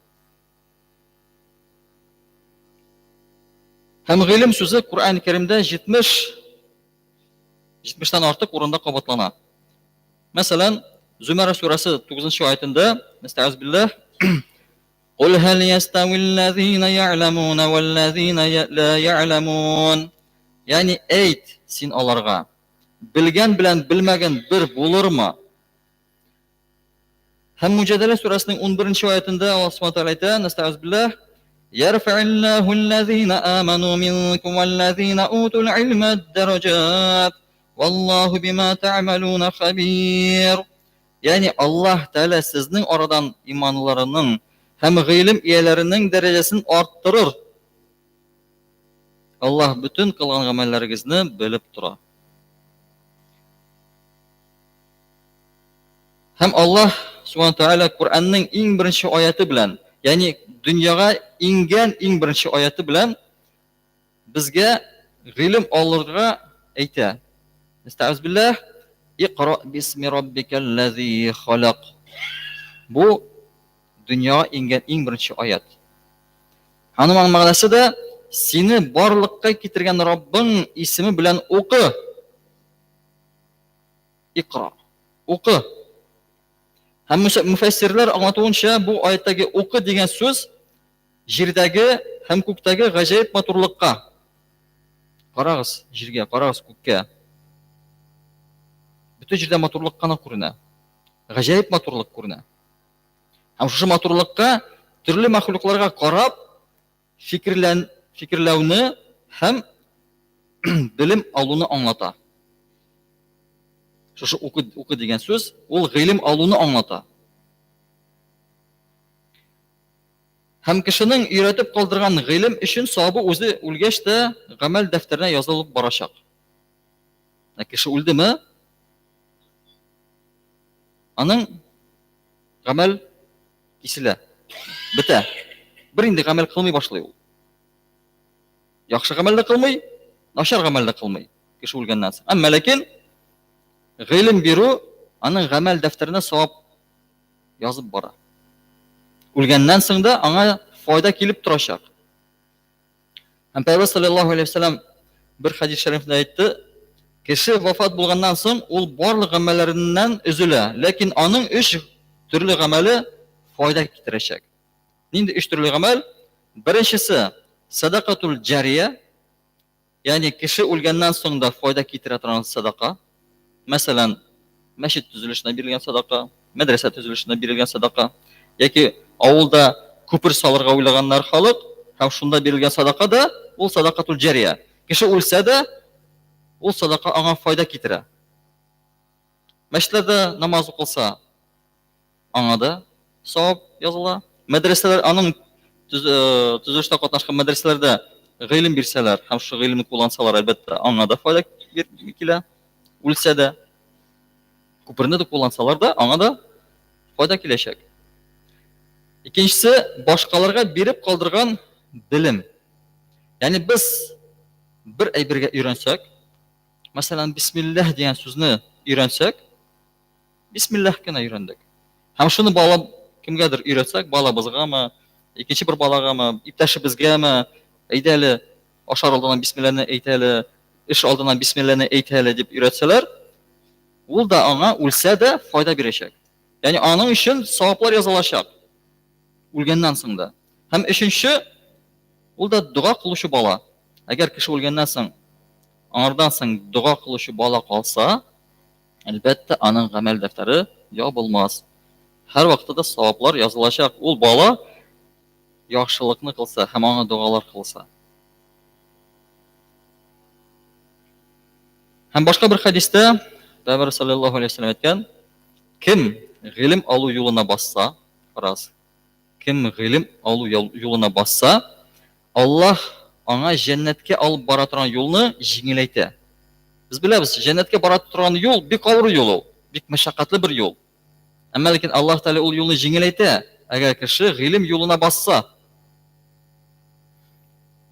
Һәм гыйлем сүзе Кур'ан-ы Кәримдә 70-тән артык урында кабатлана. Мәсәлән, Зумара сурасы 9-нчы аятында, Нәстәгъиз билләһ, "Кул һәл ястави аллазина я'ламуна валлазина ла я'ламун." Ягъни әйт син аларга, белгән белән белмәгән бер булырмы? Һәм Муҗадала сурасының 11-нчы аятында Аллаһ Субханаһу ва Тааля әйтә, Нәстәгъиз билләһ, "Ярфa'иллаһу аллазина аману минкум валлазина утул илма ад-дараджат, валлаһу бима та'малуна хабир." Ягъни Аллаһ Тааля сезнең арадан иманлыларының һәм гыйлем ияләренең дәрәҗәсен арттырыр. Аллаһ бүтән кылган гамәлләрегезне белеп тора. Һәм Аллаһ Субханаһу ва Тааля Кур'анның иң беренче аяты белән, ягъни дөньяга иңгән иң беренче аяты белән безгә гыйлем алырга әйтә. Нәстәгъиз билләһ, "Иqra бисми раббикаллазии халaq." Бу дөньяга иңгән иң беренче аят. Аның мәгънәсе дә сине барлыкка китергән Раббың исеме белән укы. Иqra. Укы. Һәм муфассирлар аңлатуынча, бу аяттагы укы дигән сүз җирдәге һәм күктәге гаҗәеп матурлыкка. Карагыз җиргә, карагыз күккә. Бүтән җирдә матурлык кына күренә. Гаҗәеп матурлык күренә. Һәм шушы матурлыкка төрле мәхлукларга карап фикерләүне һәм белем алуны аңлата. Шушы укы дигән сүз, ул гыйлем алуны аңлата. Һәм кешенең өйрәтеп калдырган гыйлем өчен савабы үзе үлгәч тә гамәл дәфтәренә язылып барачак. Кеше үлдеме? Аның гамәл киселә. Бетә. Бер инде гамәл кылмый башлый ул. Яхшы гамәл дә кылмый, начар гамәл дә кылмый. Кеше үлгәннән соң. Әмма ләкин гыйлем бирү аның гамәл дәфтәренә савап язып бара. Үлгәннән соң да аңа файда килеп торачак. Һәм Пәйгамбәр саллаллаһу алейһи ва саллям бер хадис шәрифтә әйтте, кеше вафат булганнан соң ул барлык гамәлләреннән üzülә, ләкин аның 3 төрле гамәле файда китерәчәк. Нинди 3 төрле гамәл? Беренчесе садакатул җария, ягъни кеше үлгәннән соң да файда китерә торган садака. Мәсәлән, мәчет төзелешенә бирелгән садака, мәдрәсә төзелешенә бирелгән садака, яки авылда күпер салырга уйлаганнар халык, һәм шунда бирелгән садака да ул садакатул җария. Кеше үлсә дә ул садака аңа файда китерә. Мәчетләрдә намаз укылса, аңа да савап языла. Мәдрәсәләр аның төзелештә катнашкан мәдрәсәләрдә гыйлем бирсәләр, һәм шу гыйлемне куллансалар, әлбәттә, аңа да файда килә. Үлсә дә, күперне дә куллансалар да, аңа да файда киләчәк. Икенчесе, башкаларга биреп калдырган белем. Ягъни без бер әйбергә өйрәнсәк, мәсәлән, бисмиллаһ дигән сүзне өйрәнсәк, бисмиллаһ кына өйрәндек. Һәм шуны бала кемгәдер өйрәтсәк, балабызгамы, икенче бер балагамы, иптәшебезгәме, әйдә әле ашар алдыннан бисмиллаһны әйт әле, эш алдыннан бисмиллаһны әйт әле дип өйрәтсәләр, ул да аңа үлсә дә файда бирәчәк. Ягъни аның өчен саваплар язылачак. Үлгәннән соң да. Һәм өченче, ул да дуга кылучы бала. Әгәр кеше үлгәннән соң, аңардан соң дуга кылучы бала калса, әлбәттә аның гамәл дәфтәре ябылмас. Һәр вакытта саваплар язылачак. Ул бала яхшылыкны кылса һәм аңа дугалар кылса. Һәм башка бер хадистә Пәйгамбәр саллаллаһу алейһи ва саллям әйткән, кем гыйлем алу юлына басса, раз. Кем гыйлем алу юлына басса, Аллаһ аңа җәннәткә алып бара торган юлны җиңеләйтә. Без беләбез, җәннәткә бара торган юл бик авыр юл ул, бик мәшәкатьле бер юл. Әмма ләкин Аллаһ Тәгалә ул юлны җиңеләйтә, әгәр кеше гыйлем юлына басса.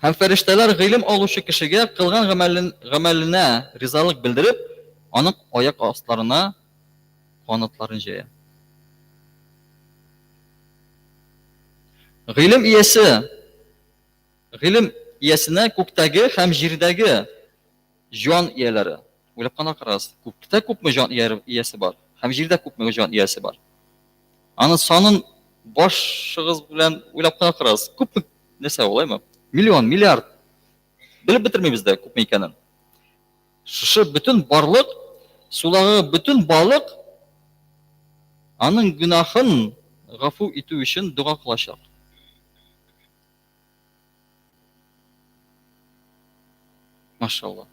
Һәм фәрештәләр гыйлем алучы кешегә кылган гамәленә ризалык белдереп, аның аяк астларына канатларын җәя. Гыйлем иясенә күктәге һәм җирдәге җан ияләре. Уйлап кына карагыз, күктә күпме җан иясе бар, һәм җирдә күпме җан иясе бар. Аны санын башыгыз белән уйлап кына карагыз. Күпме нәрсә улаймы? Миллион, миллиард. Белеп бетермибез дә күпме икәнен. Шушы бөтен барлык, сулагы бөтен балык аның гөнаһын гафу итү өчен дуга кылачак. Машалла.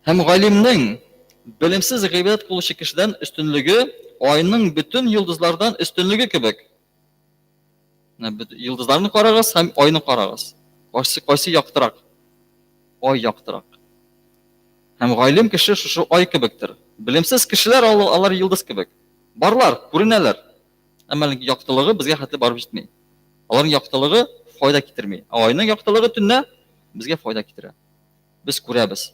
Һәм галимнең белемсез гыйбадәт кылучы кешедән өстенлеге айның бөтен йолдызлардан өстенлеге кебек. Йолдызларны карагыз һәм айны карагыз. Кайсы яктырак? Ай яктырак. Һәм галим кеше шушы ай кебектер. Белемсез кешеләр алар йолдыз кебек. Барлар, күренәләр. Әмма яктылыгы безгә хәтле барып җитми. Аларның яктылыгы файда китерми. Айның яктылыгы төнне безгә файда китерә. Без күрәбез.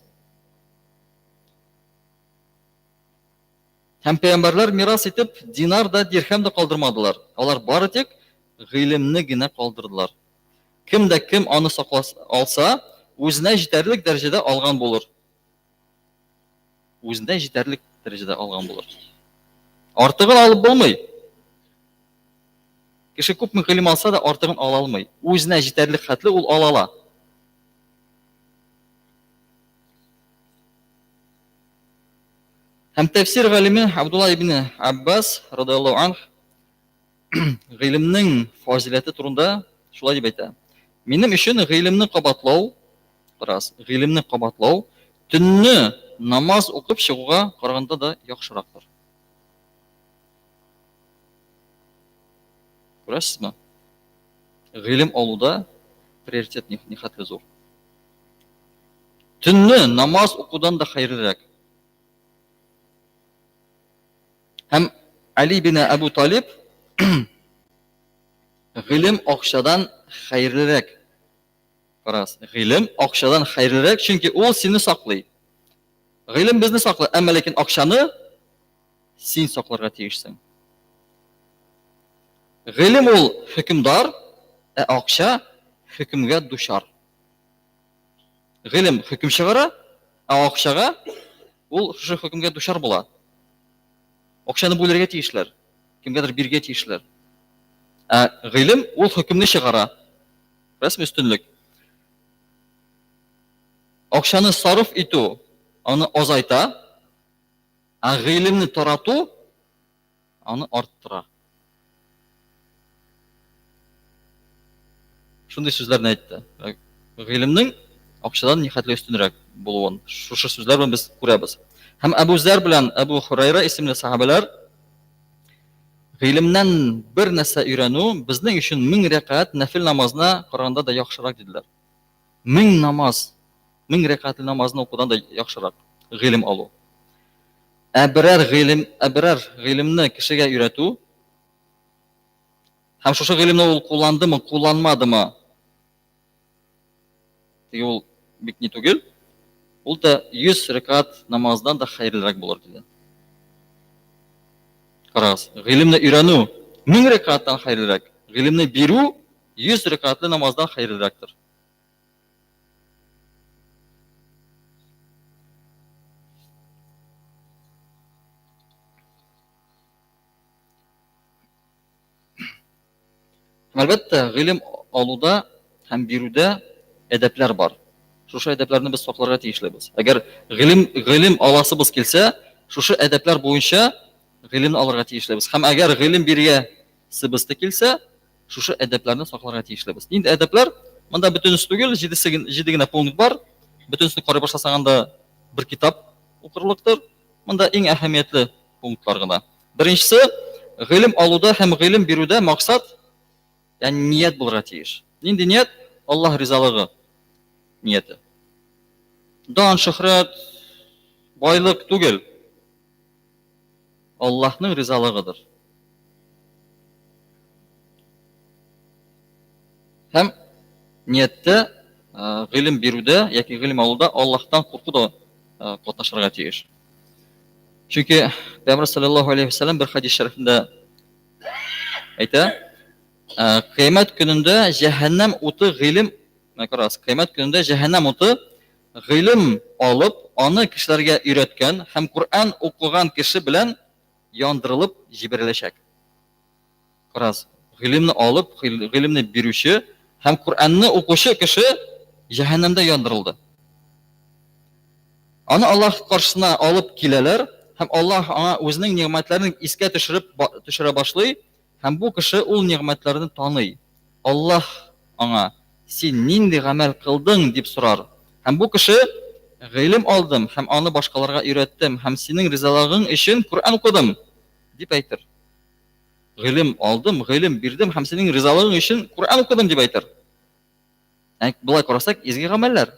Һәм пәйгамбәрләр мирас итеп динар да, дирхәм дә калдырмадылар. Алар бары тик гыйлемне генә калдырдылар. Кем дә кем аны алса, үзенә җитәрлек дәрәҗәдә алган булыр. Үзенә җитәрлек дәрәҗәдә алган булыр. Артыгын алып булмый. Кеше күпме гыйлем алса да артыгын ала алмый. Үзенә җитәрлек хәтле ул ала. Һәм тәфсир галиме Абдулла ибн Аббас радиллаһу анһ гыйлемнең фазиләте турында шулай дип әйтә. Минем өчен гыйлемне кабатлау, гыйлемне кабатлау төнне намаз укып чыгуга караганда да яхшырактыр. Күрәсезме? Гыйлем алуда приоритет нихәтле зур. Төнне намаз укудан да хәерлерәк. Һәм Али ибн Абу Талиб гыйлем акчадан хәерлерәк. Карас, гыйлем акчадан хәерлерәк, чөнки ул сине саклый. Гыйлем безне саклый, әмма ләкин акчаны син сакларга тиешсең. Гыйлем ул хөкемдар, акча хөкемгә дучар. Гыйлем хөкем чыгара, акчага ул шушы хөкемгә дучар була. Акчаны бүләргә тиешләр, кемгәдер биргә тиешләр. Гыйлем ул хөкемне чыгара. Рәсми өстенлек. Акчаны сарыф итү аны азайта, гыйлемне тарату аны арттыра. Шундый сүзләрне әйтте. Гыйлемнең акчадан нихәтле өстенрәк булуын шушы сүзләр белән без күрәбез. Һәм Абу Зәр белән Абу Хурайра исемле сахабалар гыйлемнән бер нәрсә өйрәнү безнең өчен 1000 рәкать нәфил намазына караганда да яхшырак диделәр. 1000 намаз, 1000 рәкать намазны укудан да яхшырак гыйлем алу. Берәр гыйлемне кешегә өйрәтү һәм шушы гыйлемне ул кулландымы, кулланмадымы? Ул бик ни түгел. Ул да 100 рәкать намаздан да хәерлерәк булыр диде. Карагыз, гыйлемне өйрәнү 1000 рәкаттан хәерлерәк. Гыйлемне бирү 100 рәкатлы намаздан хәерлерәктер. Әлбәттә, гыйлем алуда һәм бирүдә әдәпләр бар. Шушы әдәпләрне без сакларга тиешлебез. Әгәр гыйлем аласыбыз килсә, шушы әдәпләр буенча гыйлемне алырга тиешлебез. Һәм әгәр гыйлем биргә сыбыз килсә, шушы әдәпләрне сакларга тиешлебез. Инде әдәпләр монда бөтенесе түгел, 7 генә пункт бар. Бөтенесен карый башласаганда бер китап укырлыктыр. Монда иң әһәмиятле пунктлар гына. Беренчесе, гыйлем алуда һәм гыйлем бирүдә максат ният булырга тиеш. Нинди ният? Аллаһ ризалыгы нияте. Дан, шөһрәт, байлык түгел. Аллаһның ризалыгыдыр. Һәм ниятте, гыйлем бирүдә яки гыйлем алуда Аллаһтан куркуда катнашырга тиеш. Чөнки Пәйгамбәр саллаллаһу алейхи ва саллям бер хадис шәрифендә әйтә, кыямәт көнендә җәһәннәм уты гыйлем, мәкарас, кыямәт көнендә җәһәннәм уты гыйлем алып, аны кешеләргә өйрәткән һәм Кур'ан укыган кеше белән яндырылып җибәреләчәк. Карас, гыйлемне алып, гыйлемне бирүче һәм Кур'анны укучы кеше җәһәннәмдә яндырылды. Аны Аллаһ каршысына алып киләләр һәм Аллаһ аңа үзенең ниъмәтләрен искә төшерә башлый һәм бу кеше ул ниъмәтләрне таный. Аллаһ аңа син нинди гамәл кылдың дип сорар. Һәм бу кеше гыйлем алдым һәм аны башкаларга өйрәттем һәм синең ризалыгың өчен Кур'ан укыдым дип әйтер. Гыйлем алдым, гыйлем бирдем һәм синең ризалыгың өчен Кур'ан укыдым дип әйтер. Булай карасак, изге гамәлләр.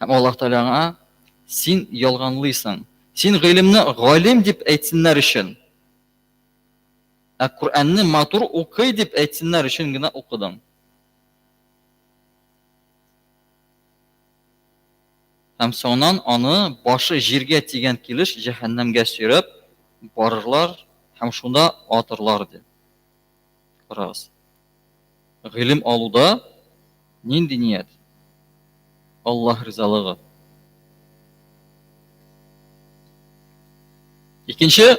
Һәм Аллаһ Тәгалә аңа син ялганлыйсың. Син гыйлемне галим дип әйтсеннәр өчен, Кур'анны матур укый дип әйтсеннәр өчен генә укыдың. Һәм соңыннан аны башы җиргә тигән килеш җәһәннәмгә сөйрәп барырлар һәм шунда атырлар ди. Карагыз. Гыйлем алуда нинди ният? Аллаһ ризалыгы. Икенче,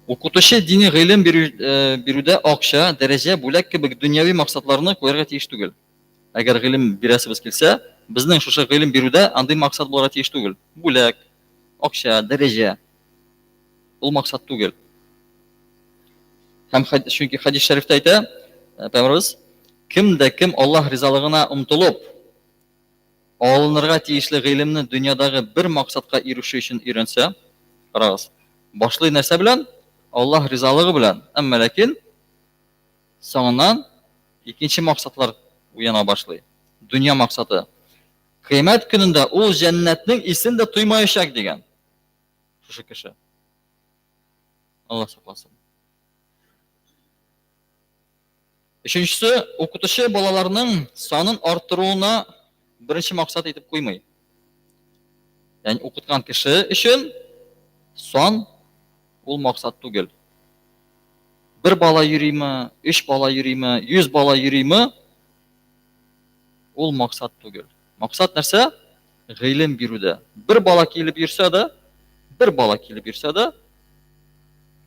укытучы дини гыйлем бирүдә акча, дәрәҗә, бүләк кебек дөньяви максатларны куярга тиеш түгел. Әгәр гыйлем бирәсебез килсә, безнең шушы гыйлем бирүдә андый максат булырга тиеш түгел. Бүләк, акча, дәрәҗә. Ул максат түгел. Һәм чөнки хадис шәрифтә әйтә, Пәйгамбәрбез, кем Аллаһ ризалыгына омтылып, алынырга тиешле гыйлемне дөньядагы бер максатка ирешү өчен өйрәнсә, карагыз. Башлый нәрсә белән? Аллаһ ризалыгы белән. Әмма ләкин соңыннан икенче максатлар уяна башлый. Дөнья максаты. Кыямәт көнендә ул җәннәтнең исен дә туймаячак дигән. Шушы кеше. Аллаһ сакласын. Өченчесе, укытучы балаларның санын арттыруына беренче максат итеп куймый. Ягъни укыткан кеше өчен сан ул максат түгел. Бер бала йөриме, 3 бала йөриме, 100 бала йөриме, ул максат түгел. Максат нәрсә? Гыйлем бирүдә. Бер бала килеп йөрсә дә,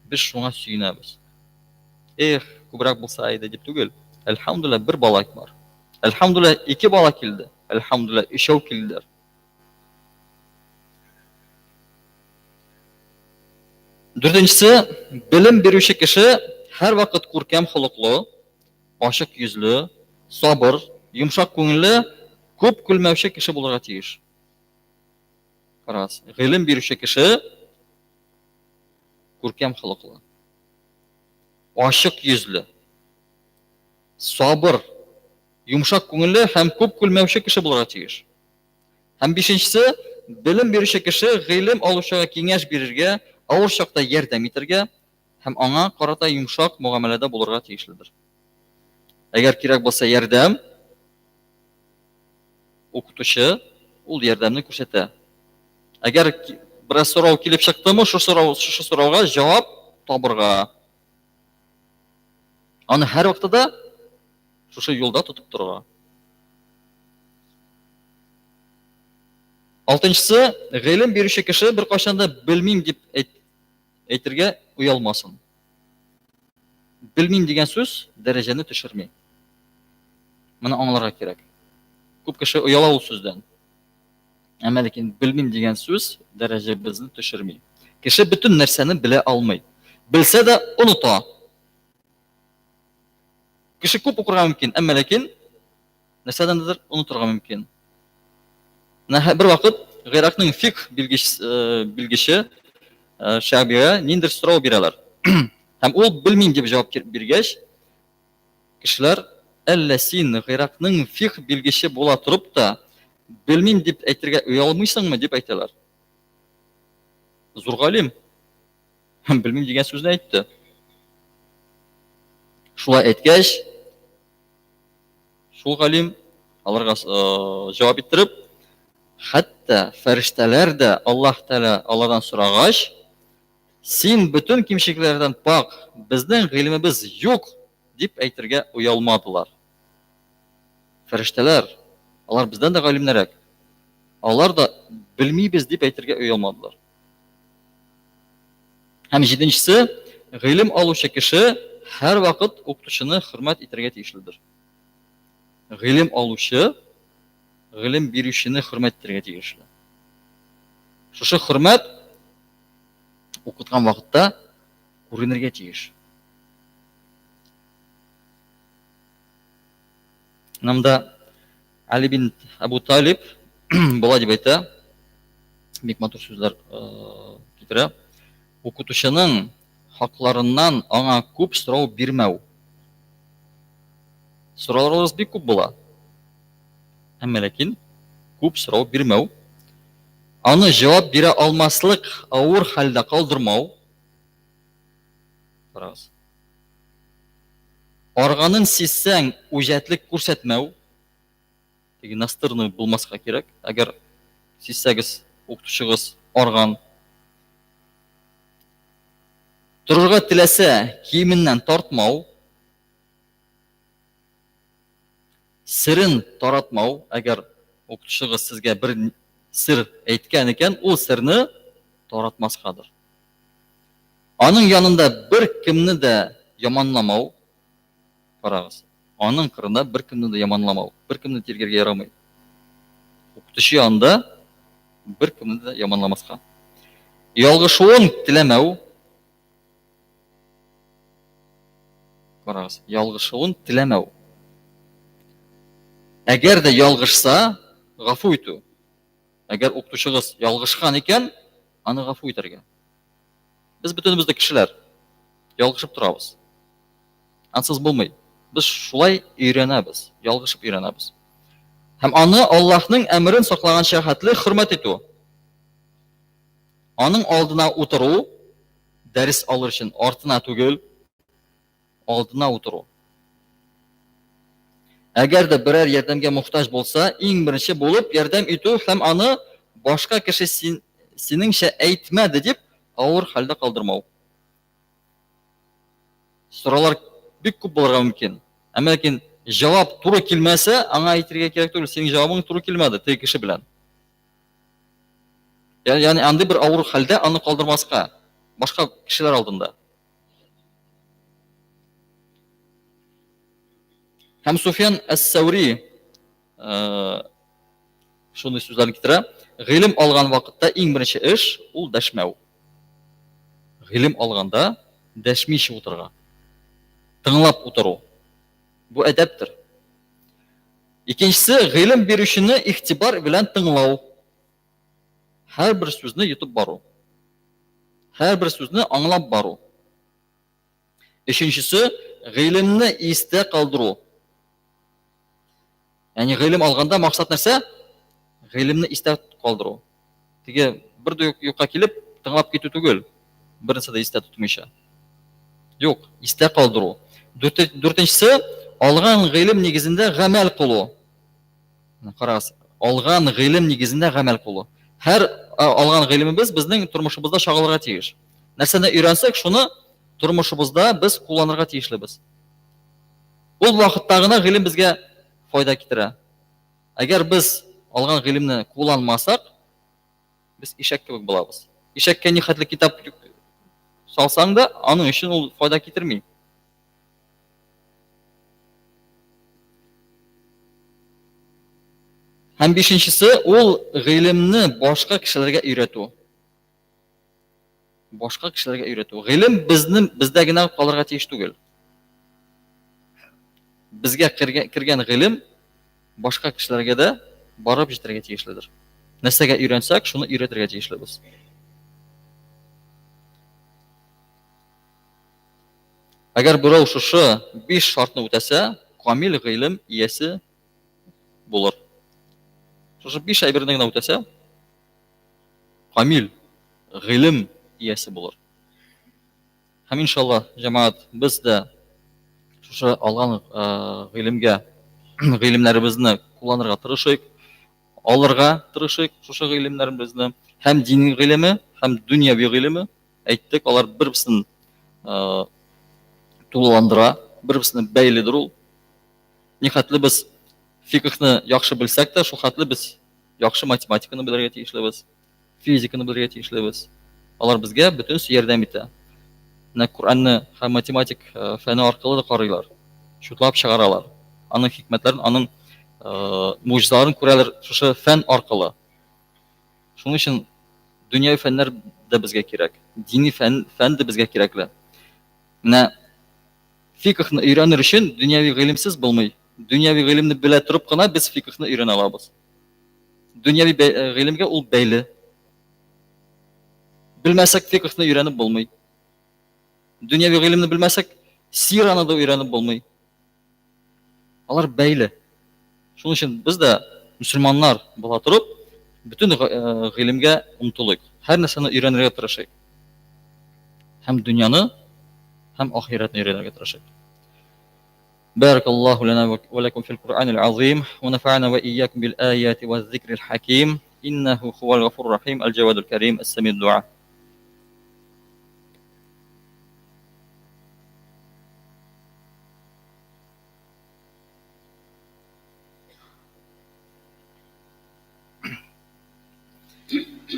без шуңа сөенәбез. Күбрәк булса иде дип түгел. Әлхәмдүлилләһ, бер бала бар. Әлхәмдүлилләһ, 2 бала килде. Әлхәмдүлилләһ, 3 килделәр. Дүртенчесе, белем бирүче кеше һәр вакыт күркәм холыклы, ачык йөзле, сабыр, йомшак күңелле, күп көлмәүче кеше булырга тиеш. Карагыз, гыйлем бирүче кеше күркәм холыклы, ачык йөзле, сабыр, йомшак күңелле һәм күп көлмәүче кеше булырга тиеш. Һәм бишенчесе, белем бирүче кеше гыйлем алучыга киңәш бирергә, авыр чакта ярдәм итәргә һәм аңа карата йомшак муамәләдә булырга тиешледер. Әгәр кирәк булса ярдәм, укытучы ул ярдәмне күрсәтә. Әгәр бер сорау килеп чыктымы, шушы сорауга җавап табырга. Аны һәр вакытта шушы юлда тотып торырга. Алтынчысы, гыйлем бирүче кеше бер кашанда белмим дип әйтергә уялмасын. Белмим дигән сүз дәрәҗәне төшерми. Моны аңларга кирәк. Күп кеше уяла ул сүздән. Әмма ләкин белмим дигән сүз дәрәҗәбезне төшерми. Кеше бөтен нәрсәне белә алмый. Белсә дә оныта. Кеше күп укырга мөмкин, әмма ләкин нәрсәдәндер онытырга мөмкин. Бер вакыт Гыйракның фикъ билгече Шәгъбигә ниндер сорау бирәләр. Һәм ул белмим дип җавап биргәч, кешеләр, әллә син Гыйракның фикъ билгече була торып та, Белмим дип әйтергә уялмыйсыңмы дип әйтәләр. Зур галим. Белмим дигән сүзне әйтте. Шулай әйткәч, шул галим аларга җавап иттереп, хәтта фәрештәләр дә Аллаһ Тәала алардан сорагач, син бөтен кимчелекләрдән пак, безнең гыйлемебез юк дип әйтергә уялмадылар. Фәрештәләр, алар бездән дә галимнәрәк. Алар да белмибез дип әйтергә уялмадылар. Һәм җиденчесе, гыйлем алучы кеше һәр вакыт укытучыны хөрмәт итәргә тиешледер. Гыйлем алучы гыйлем бирүчене хөрмәт итәргә тиешле. Шушы хөрмәт укыткан вакытта күренергә тиеш. Намда Али бин Абу Талиб була дип әйтә, бик матур сүзләр китерә. Укытучының хакларыннан аңа күп сорау бирмәү. Сорауларыбыз бик күп була. Әмма ләкин күп сорау бирмәү. Аны җавап бирә алмаслык авыр хәлдә калдырмау. Карагыз. Арганын сизсәң, үҗәтлек күрсәтмәү. Теге настырны булмаска кирәк. Әгәр сизсәгез, укытучыгыз арган. Торырга теләсә, киеменнән тартмау. Сирен таратмау. Әгәр укытучыгыз сезгә бер сир әйткән икән, ул сирне таратмаскадыр. Аның янында бер кемне дә яманламау. Карагыз. Аның кырында бер кемне дә яманламау. Бер кемне тиргәргә ярамый. Укытучы янында бер кемне дә яманламаска. Ялгышуын теләмәү. Карагыз. Ялгышуын теләмәү. Әгәр дә ялгышса, гафу итү. Әгәр укытучыгыз ялгышкан икән, аны гафу итәргә. Без бөтенебез дә кешеләр. Ялгышып торабыз. Ансыз булмый. Без шулай өйрәнәбез, ялгышып өйрәнәбез. Һәм аны Аллаһның әмерен саклаганча хәтле хөрмәт итү. Аның алдына утыру, дәрес алыр өчен артына түгел, алдына утыру. Әгәр дә берәр ярдәмгә мохтаҗ булса, иң беренче булып ярдәм итү һәм аны башка кеше синеңчә әйтмәде дип авыр хәлдә калдырмау. Сораулар бик күп булырга мөмкин. Әмма ләкин җавап туры килмәсә, аңа әйтергә кирәк түгел, синең җавабың туры килмәде теге кеше белән. Ягъни андый бер авыр хәлдә аны калдырмаска, башка кешеләр алдында. Һәм Суфьян әс-Саури шундый сүзләрне китерә. Гыйлем алган вакытта иң беренче эш ул дәшмәү. Гыйлем алганда дәшмичә утырга. Тыңлап утыру. Бу әдәптер. Икенчесе, гыйлем бирүчене игътибар белән тыңлау. Һәр бер сүзне йотып бару. Һәр бер сүзне аңлап бару. Өченчесе, гыйлемне истә калдыру. Яни гыйлем алганда максат нәрсә? Гыйлемне истә калдыру. Теге бер дә юкка килеп тыңлап китү түгел. Беренче дә истә тотмыйча. Юк, истә калдыру. Дүртенчесе, алган гыйлем нигезендә гамәл кылу. Карагыз, алган гыйлем нигезендә гамәл кылу. Һәр алган гыйлемебез безнең тормышыбызда чагылырга тиеш. Нәрсәне өйрәнсәк, шуны тормышыбызда без кулланырга тиешлебез. Ул вакытта гына гыйлем безгә файда китерә. Әгәр без алган гыйлемне кулланмасак, без ишәк кебек булабыз. Ишәккә ни хәтле китап салсаң да, аның өчен ул файда китерми. Һәм бишенчесе, ул гыйлемне башка кешеләргә өйрәтү. Башка кешеләргә өйрәтү. Гыйлем бездә генә калырга тиеш түгел. Безгә кергән гыйлем башка кешеләргә дә барып җитәргә тиешледер. Нәрсәгә өйрәнсәк, шуны өйрәтергә тиешлебез. Әгәр берәү шушы 5 шартны үтәсә, камил гыйлем иясе булыр. Шушы 5 ай берне генә үтәсә, камил гыйлем иясе булыр. Һәм иншаллах, җәмәгать, без дә шушы алган гыйлемгә гыйлемнәребезне кулланырга тырышыйк, алырга тырышыйк шушы гыйлемнәребезне, һәм дини гыйлеме, һәм дөньяви гыйлеме, әйттек, алар бер-берсен тулыландыра, бер-берсенә бәйледер ул. Нихәтле без фикхны яхшы белсәк тә, шул хәтле без яхшы математиканы белергә тиешлебез, физиканы белергә тиешлебез. Алар безгә бөтен ярдәм итә. Менә Куранны һәм математик фәне аркылы да карыйлар, шутлап чыгаралар. Аның хикмәтләрен, аның муҗизаларын күрәләр шушы фән аркылы. Шуның өчен дөньяви фәннәр дә безгә кирәк, дини фән дә безгә кирәкле. Менә фикхны өйрәнер өчен дөньяви гыйлемсез булмый. Дөньяви гыйлемне белә торып кына без фикхны өйрәнә алабыз. Дөньяви гыйлемгә ул бәйле. Белмәсәк фикхны өйрәнеп булмый. Дөньяви гыйлемне белмәсәк, сираны да өйрәнеп булмый. Алар бәйле. Шуның өчен без дә мөселманнар була торып, бөтен гыйлемгә омтылыйк. Һәр нәрсәне өйрәнергә тырышыйк. Һәм дөньяны, һәм ахиратны өйрәнергә тырышыйк. بارك الله لنا ولكم في القرآن العظيم ونفعنا وإياكم بالآيات والذكر الحكيم إنه هو الغفور الرحيم الجواد الكريم السميع الدعاء.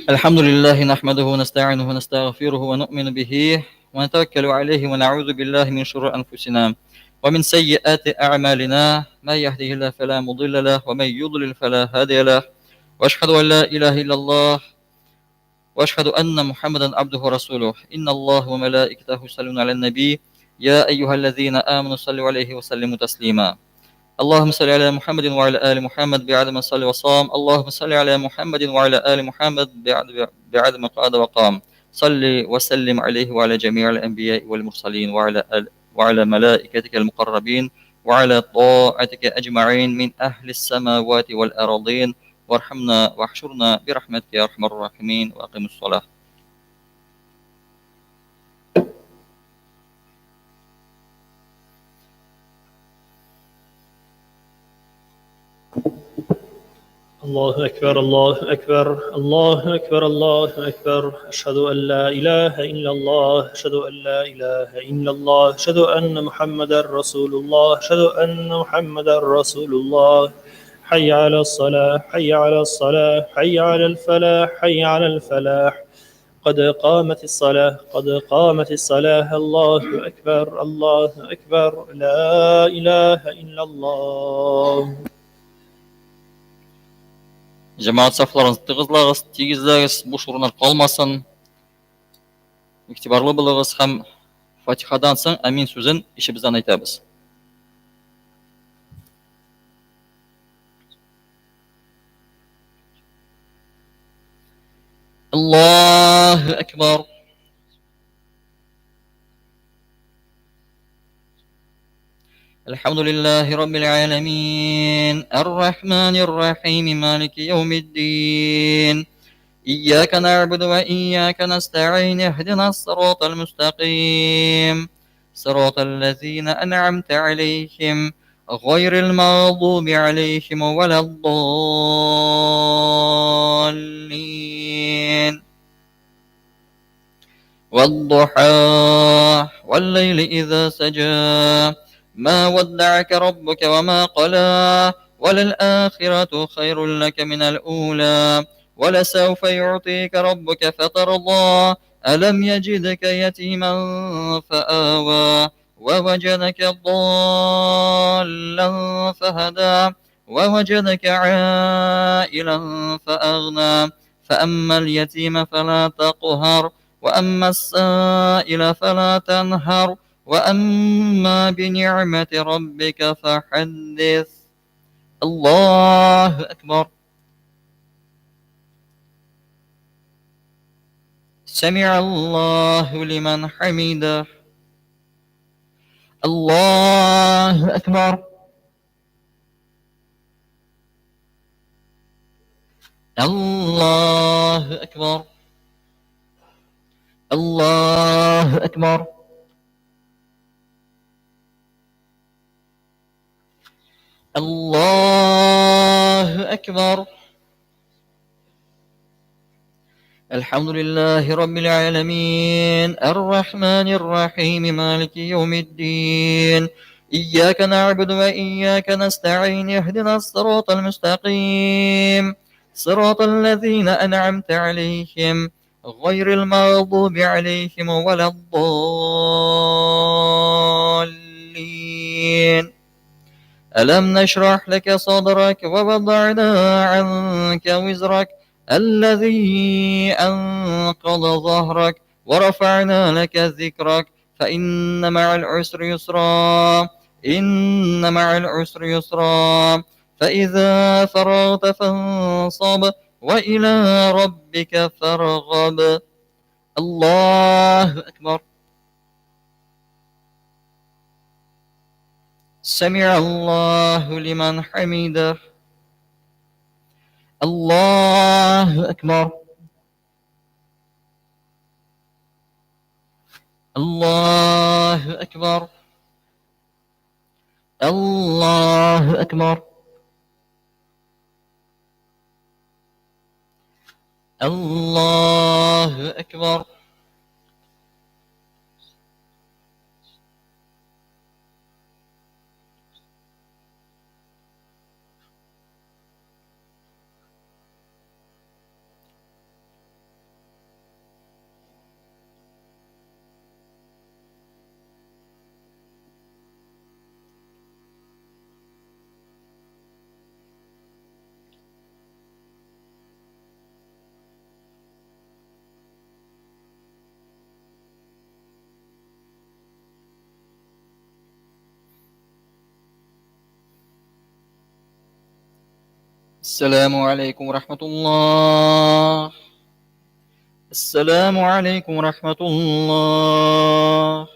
الحمد لله نحمده ونستعينه ونستغفره ونؤمن به ونتوكل عليه ونعوذ بالله من شرور أنفسنا ومن سيئات أعمالنا ما يهده الله فلا مضل له ومن يضلل فلا هادي له وأشهد أن لا إله إلا الله وأشهد أن محمدا عبده ورسوله إن الله وملائكته يصلون على النبي يا أيها الذين آمنوا صلوا عليه وسلموا تسليما اللهم صل على محمد وعلى آل محمد بعد ما صلى وصام اللهم صل على محمد وعلى آل محمد بعد ما قعد وقام صل وسلم عليه وعلى جميع الأنبياء والمرسلين وعلى ملائكتك المقربين وعلى طاعتك أجمعين من أهل السماوات والأرضين وارحمنا واحشرنا برحمتك يا أرحم الراحمين وأقم الصلاة. الله أكبر الله أكبر الله أكبر الله أكبر أشهد أن لا إله إلا الله أشهد أن لا إله إلا الله أشهد أن محمدا رسول الله أشهد أن محمدا رسول الله حي على الصلاة حي على الصلاة حي على الفلاح حي على الفلاح قد قامت الصلاة قد قامت الصلاة الله أكبر الله أكبر لا إله إلا الله. Cemaat saflarınızı tığızlağız, tигizләгез, буш урыннар калмасын. Игътибарлы булыгыз һәм Фатихадан соң амин сүзен ишебездән әйтәбез. Аллаһу акбар. الحمد لله رب العالمين الرحمن الرحيم مالك يوم الدين إياك نعبد وإياك نستعين اهدنا الصراط المستقيم صراط الذين أنعمت عليهم غير المغضوب عليهم ولا الضالين والضحى والليل إذا سجى ما ودعك ربك وما قلى وللآخرة خير لك من الأولى ولسوف يعطيك ربك فترضى ألم يجدك يتيما فآوى ووجدك ضالا فهدى ووجدك عائلا فأغنى فأما اليتيم فلا تقهر وأما السائل فلا تنهر وأما بنعمة ربك فحدث. الله أكبر. سمع الله لمن حمده. الله أكبر. الله أكبر الله أكبر الله أكبر. الحمد لله رب العالمين الرحمن الرحيم مالك يوم الدين إياك نعبد وإياك نستعين اهدنا الصراط المستقيم صراط الذين أنعمت عليهم غير المغضوب عليهم ولا الضالين. ألم نشرح لك صدرك ووضعنا عنك وزرك الذي أنقض ظهرك ورفعنا لك ذكرك فإن مع العسر يسرا إن مع العسر يسرا فإذا فرغت فانصب وإلى ربك فارغب. الله أكبر. سمع الله لمن حمده. الله أكبر الله أكبر الله أكبر الله أكبر. السلام عليكم ورحمة الله. السلام عليكم ورحمة الله.